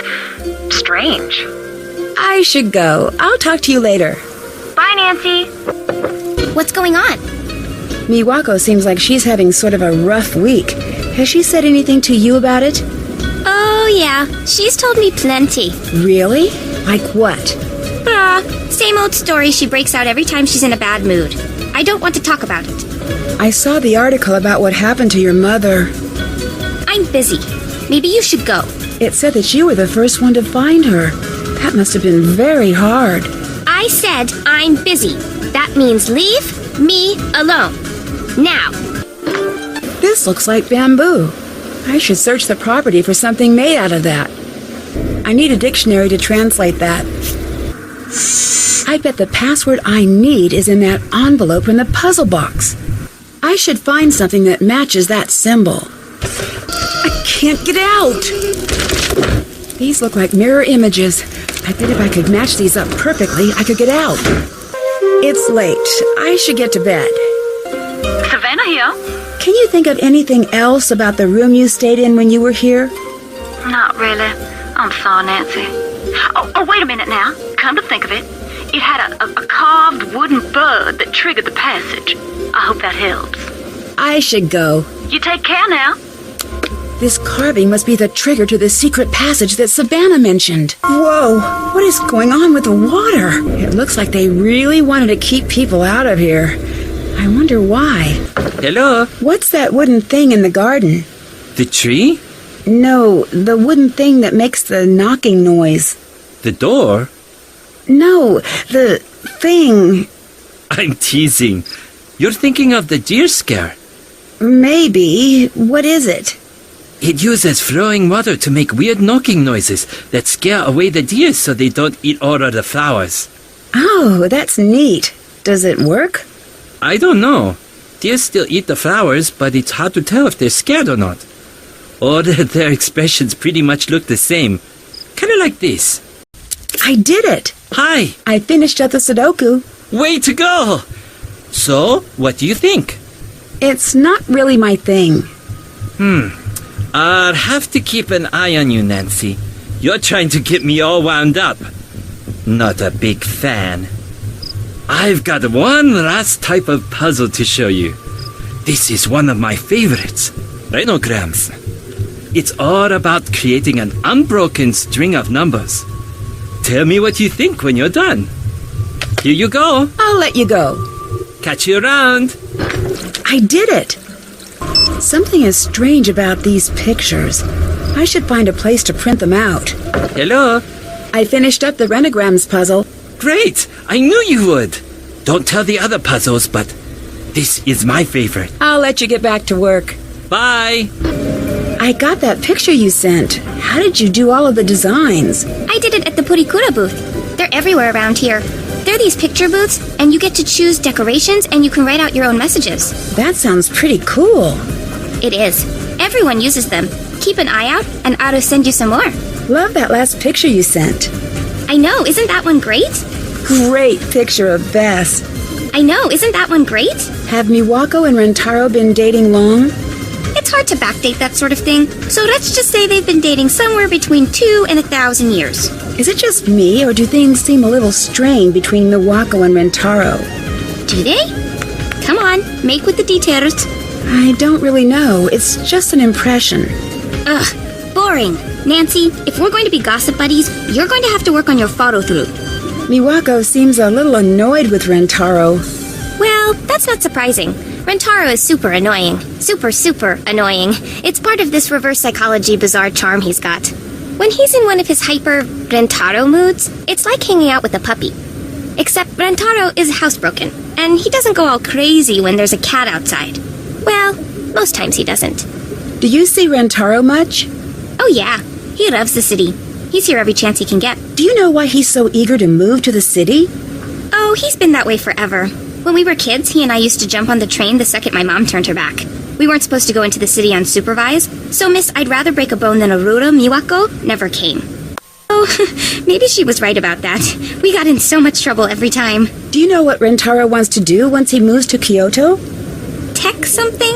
E: strange.
A: I should go. I'll talk to you later.
D: Bye, Nancy.
I: What's going on?
A: Miwako seems like she's having sort of a rough week. Has she said anything to you about it?
I: Oh, yeah. She's told me plenty.
A: Really? Like what?
I: Same old story she breaks out every time she's in a bad mood. I don't want to talk about it.
A: I saw the article about what happened to your mother.
I: I'm busy. Maybe you should go.
A: It said that you were the first one to find her. That must have been very hard.
I: I said I'm busy. That means leave me alone. Now.
A: This looks like bamboo. I should search the property for something made out of that. I need a dictionary to translate that. I bet the password I need is in that envelope in the puzzle box. I should find something that matches that symbol. I can't get out! These look like mirror images. I bet if I could match these up perfectly, I could get out. It's late. I should get to bed.
K: Savannah here.
A: Can you think of anything else about the room you stayed in when you were here?
K: Not really. I'm sorry, Nancy. Oh, wait a minute now. Come to think of it, it had a carved wooden bird that triggered the passage. I hope that helps.
A: I should go.
K: You take care now.
A: This carving must be the trigger to the secret passage that Savannah mentioned. Whoa, what is going on with the water? It looks like they really wanted to keep people out of here. I wonder why.
G: Hello?
A: What's that wooden thing in the garden?
G: The tree?
A: No, the wooden thing that makes the knocking noise.
G: The door?
A: No, the thing.
G: I'm teasing. You're thinking of the deer scare.
A: Maybe. What is it?
G: It uses flowing water to make weird knocking noises that scare away the deer so they don't eat all of the flowers.
A: Oh, that's neat. Does it work?
G: I don't know. Deer still eat the flowers, but it's hard to tell if they're scared or not. All their expressions pretty much look the same. Kind of like this.
A: I did it!
G: Hi!
A: I finished up the Sudoku.
G: Way to go! So, what do you think?
A: It's not really my thing.
G: I'll have to keep an eye on you, Nancy. You're trying to get me all wound up. Not a big fan. I've got one last type of puzzle to show you. This is one of my favorites. Renograms. It's all about creating an unbroken string of numbers. Tell me what you think when you're done. Here you go.
A: I'll let you go.
G: Catch you around.
A: I did it! Something is strange about these pictures. I should find a place to print them out.
G: Hello.
A: I finished up the Renograms puzzle.
G: Great! I knew you would. Don't tell the other puzzles, but this is my favorite.
A: I'll let you get back to work.
G: Bye.
A: I got that picture you sent. How did you do all of the designs?
I: I did it at the Purikura booth. They're everywhere around here. They're these picture booths, and you get to choose decorations and you can write out your own messages.
A: That sounds pretty cool.
I: It is. Everyone uses them. Keep an eye out, and I'll send you some more.
A: Love that last picture you sent.
I: I know, isn't that one great?
A: Great picture of Bess.
I: I know, isn't that one great?
A: Have Miwako and Rentaro been dating long?
I: It's hard to backdate that sort of thing, so let's just say they've been dating somewhere between 2 and 1,000 years.
A: Is it just me, or do things seem a little strained between Miwako and Rentaro?
I: Do they? Come on, make with the details.
A: I don't really know. It's just an impression.
I: Ugh, boring. Nancy, if we're going to be gossip buddies, you're going to have to work on your follow-through.
A: Miwako seems a little annoyed with Rentaro.
I: Well, that's not surprising. Rentaro is super annoying. Super annoying. It's part of this reverse psychology bizarre charm he's got. When he's in one of his hyper Rentaro moods, it's like hanging out with a puppy. Except Rentaro is housebroken, and he doesn't go all crazy when there's a cat outside. Well, most times he doesn't.
A: Do you see Rentaro much?
I: Oh yeah, he loves the city. He's here every chance he can get.
A: Do you know why he's so eager to move to the city?
I: Oh, he's been that way forever. When we were kids, he and I used to jump on the train the second my mom turned her back. We weren't supposed to go into the city unsupervised, so Miss I'd rather break a bone than a Rura Miwako never came. Oh, maybe she was right about that. We got in so much trouble every time.
A: Do you know what Rentaro wants to do once he moves to Kyoto?
I: Tech something?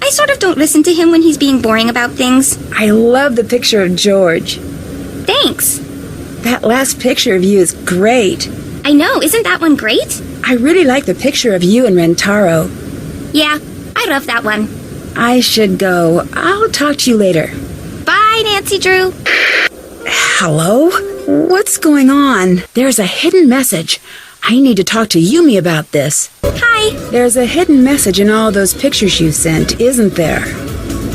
I: I sort of don't listen to him when he's being boring about things.
A: I love the picture of George.
I: Thanks.
A: That last picture of you is great.
I: I know, isn't that one great?
A: I really like the picture of you and Rentaro.
I: Yeah, I love that one.
A: I should go. I'll talk to you later.
I: Bye, Nancy Drew.
A: Hello? What's going on? There's a hidden message. I need to talk to Yumi about this.
I: Hi.
A: There's a hidden message in all those pictures you sent, isn't there?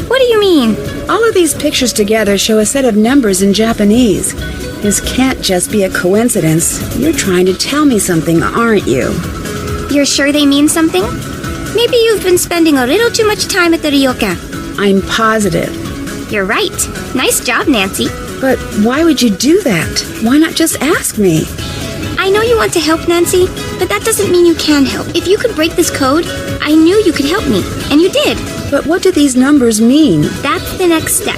I: What do you mean?
A: All of these pictures together show a set of numbers in Japanese. This can't just be a coincidence. You're trying to tell me something, aren't you?
I: You're sure they mean something? Maybe you've been spending a little too much time at the ryokan.
A: I'm positive.
I: You're right. Nice job, Nancy.
A: But why would you do that? Why not just ask me?
I: I know you want to help, Nancy, but that doesn't mean you can help. If you could break this code, I knew you could help me, and you did.
A: But what do these numbers mean?
I: That's the next step.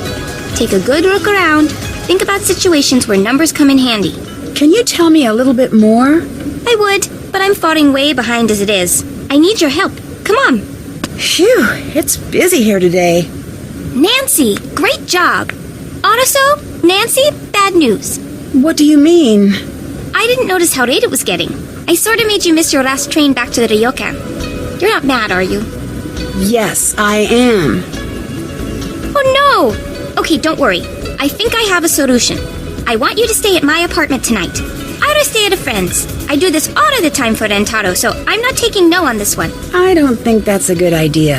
I: Take a good look around. Think about situations where numbers come in handy.
A: Can you tell me a little bit more?
I: I would, but I'm falling way behind as it is. I need your help. Come on.
A: Phew, it's busy here today.
I: Nancy, great job. Also, Nancy, bad news.
A: What do you mean?
I: I didn't notice how late it was getting. I sort of made you miss your last train back to the ryokan. You're not mad, are you?
A: Yes, I am.
I: Oh no! Okay, don't worry. I think I have a solution. I want you to stay at my apartment tonight. I'll stay at a friend's. I do this all of the time for Rentaro, so I'm not taking no on this one.
A: I don't think that's a good idea.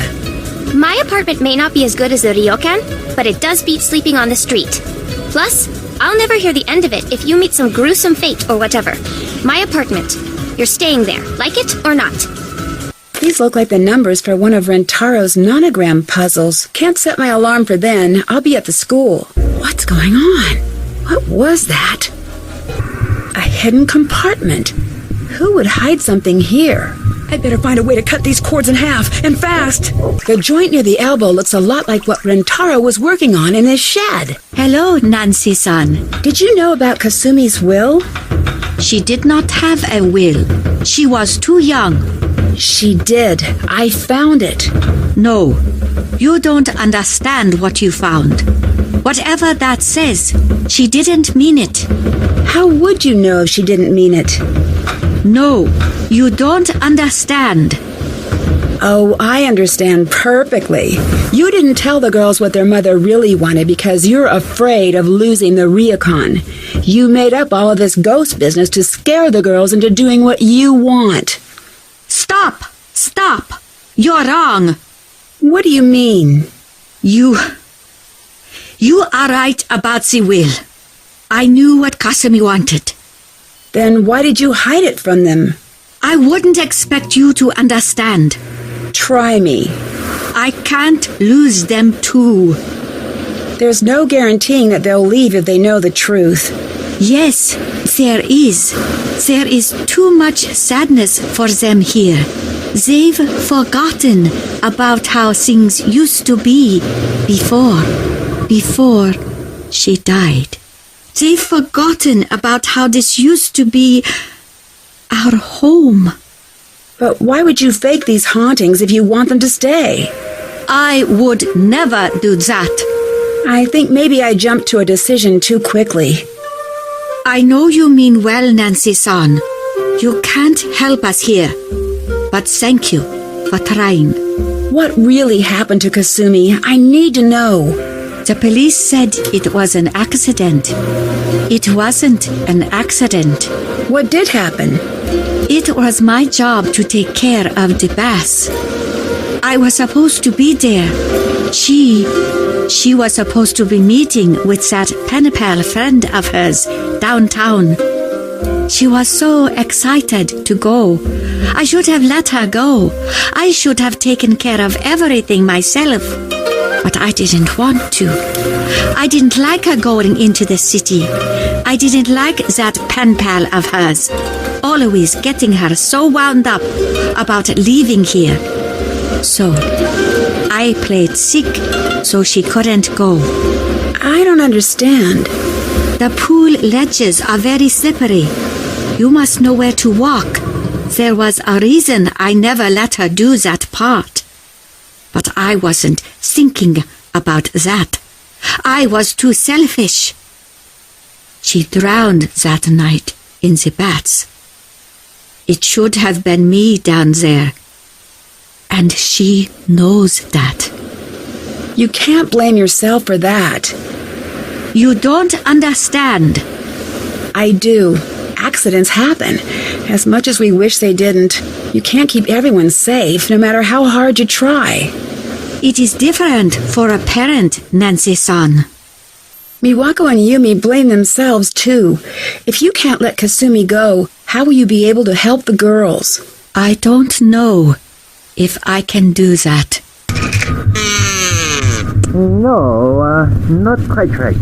I: My apartment may not be as good as the ryokan, but it does beat sleeping on the street. Plus, I'll never hear the end of it if you meet some gruesome fate or whatever. My apartment. You're staying there, like it or not.
A: These look like the numbers for one of Rentaro's nonogram puzzles. Can't set my alarm for then. I'll be at the school. What's going on? What was that? A hidden compartment. Who would hide something here? I'd better find a way to cut these cords in half, and fast. The joint near the elbow looks a lot like what Rentaro was working on in his shed.
F: Hello, Nancy-san.
A: Did you know about Kasumi's will?
F: She did not have a will. She was too young.
A: She did. I found it.
F: No, you don't understand what you found. Whatever that says, she didn't mean it.
A: How would you know if she didn't mean it?
F: No, you don't understand.
A: Oh, I understand perfectly. You didn't tell the girls what their mother really wanted because you're afraid of losing the Ryukon. You made up all of this ghost business to scare the girls into doing what you want.
F: Stop! Stop! You're wrong.
A: What do you mean?
F: You are right about the will. I knew what Kasumi wanted.
A: Then why did you hide it from them?
F: I wouldn't expect you to understand.
A: Try me.
F: I can't lose them too.
A: There's no guaranteeing that they'll leave if they know the truth.
F: Yes, there is. There is too much sadness for them here. They've forgotten about how things used to be before she died. They've forgotten about how this used to be our home.
A: But why would you fake these hauntings if you want them to stay?
F: I would never do that.
A: I think maybe I jumped to a decision too quickly.
F: I know you mean well, Nancy-san. You can't help us here. But thank you for trying.
A: What really happened to Kasumi? I need to know.
F: The police said it was an accident. It wasn't an accident.
A: What did happen?
F: It was my job to take care of the bass. I was supposed to be there. She was supposed to be meeting with that pen pal friend of hers downtown. She was so excited to go. I should have let her go. I should have taken care of everything myself. But I didn't want to. I didn't like her going into the city. I didn't like that pen pal of hers, always getting her so wound up about leaving here. So, I played sick so she couldn't go.
A: I don't understand.
F: The pool ledges are very slippery. You must know where to walk. There was a reason I never let her do that part. But I wasn't thinking about that. I was too selfish. She drowned that night in the baths. It should have been me down there. And she knows that.
A: You can't blame yourself for that.
F: You don't understand.
A: I do. Accidents happen. As much as we wish they didn't, you can't keep everyone safe no matter how hard you try.
F: It is different for a parent, Nancy-san.
A: Miwako and Yumi blame themselves too. If you can't let Kasumi go, how will you be able to help the girls?
F: I don't know if I can do that.
N: No, not quite right.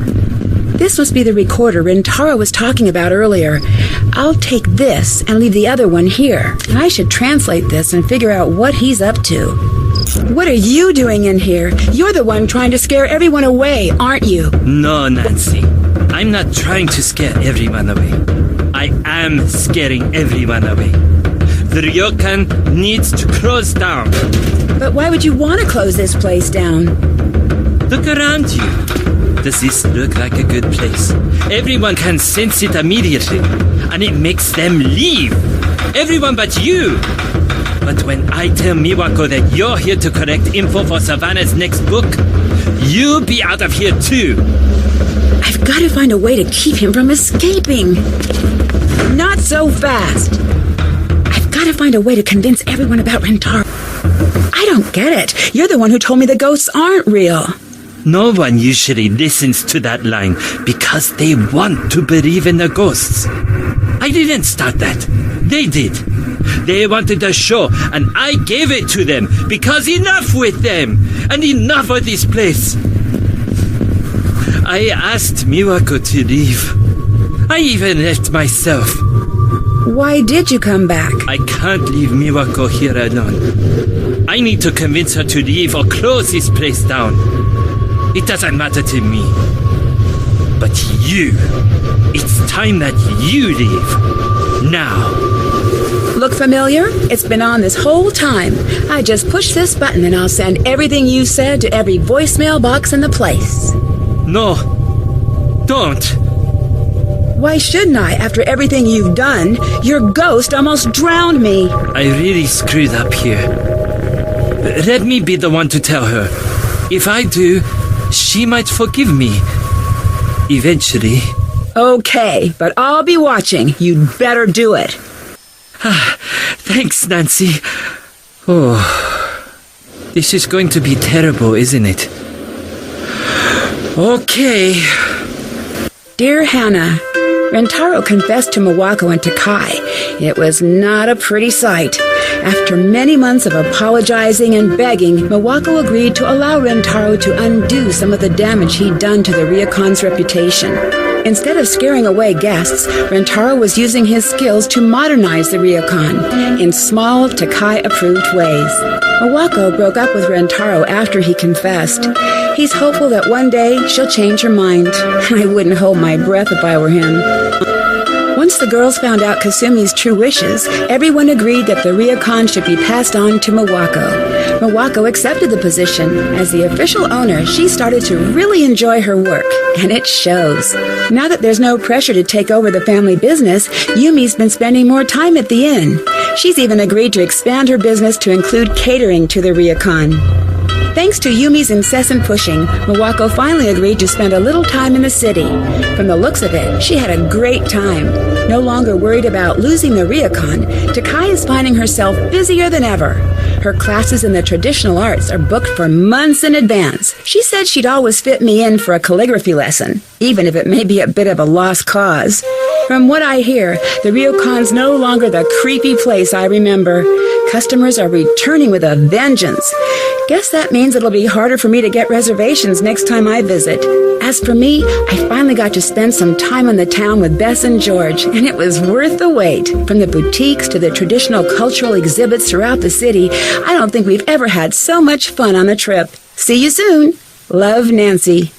A: This must be the recorder Rintaro was talking about earlier. I'll take this and leave the other one here. I should translate this and figure out what he's up to. What are you doing in here? You're the one trying to scare everyone away, aren't you?
G: No, Nancy. I'm not trying to scare everyone away. I am scaring everyone away. The ryokan needs to close down.
A: But why would you want to close this place down?
G: Look around you. Does this look like a good place? Everyone can sense it immediately, and it makes them leave. Everyone but you. But when I tell Miwako that you're here to collect info for Savannah's next book, you'll be out of here too.
A: I've got to find a way to keep him from escaping. Not so fast. I've got to find a way to convince everyone about Rintaro. I don't get it. You're the one who told me the ghosts aren't real.
G: No one usually listens to that line because they want to believe in the ghosts. I didn't start that. They did. They wanted a show, and I gave it to them because enough with them and enough of this place. I asked Miwako to leave. I even left myself.
A: Why did you come back?
G: I can't leave Miwako here alone. I need to convince her to leave or close this place down. It doesn't matter to me. But you, it's time that you leave. Now.
A: Look familiar? It's been on this whole time. I just push this button and I'll send everything you said to every voicemail box in the place.
G: No. Don't.
A: Why shouldn't I, after everything you've done? Your ghost almost drowned me.
G: I really screwed up here. Let me be the one to tell her. If I do, she might forgive me. Eventually.
A: Okay, but I'll be watching. You'd better do it.
G: Thanks, Nancy. Oh, this is going to be terrible, isn't it? Okay.
A: Dear Hannah, Rentaro confessed to Mawako and Takai. It was not a pretty sight. After many months of apologizing and begging, Mawako agreed to allow Rentaro to undo some of the damage he'd done to the Ryokon's reputation. Instead of scaring away guests, Rentaro was using his skills to modernize the Ryokon in small, Takai-approved ways. Mawako broke up with Rentaro after he confessed. He's hopeful that one day she'll change her mind. I wouldn't hold my breath if I were him. Once the girls found out Kasumi's true wishes, everyone agreed that the Ryokon should be passed on to Mawako. Mawako accepted the position. As the official owner, she started to really enjoy her work, and it shows. Now that there's no pressure to take over the family business, Yumi's been spending more time at the inn. She's even agreed to expand her business to include catering to the Ryokon. Thanks to Yumi's incessant pushing, Mawako finally agreed to spend a little time in the city. From the looks of it, she had a great time. No longer worried about losing the Ryokon, Takai is finding herself busier than ever. Her classes in the traditional arts are booked for months in advance. She said she'd always fit me in for a calligraphy lesson, even if it may be a bit of a lost cause. From what I hear, the Ryokon's no longer the creepy place I remember. Customers are returning with a vengeance. Guess that means it'll be harder for me to get reservations next time I visit. As for me, I finally got to spend some time in the town with Bess and George, and it was worth the wait. From the boutiques to the traditional cultural exhibits throughout the city, I don't think we've ever had so much fun on a trip. See you soon. Love, Nancy.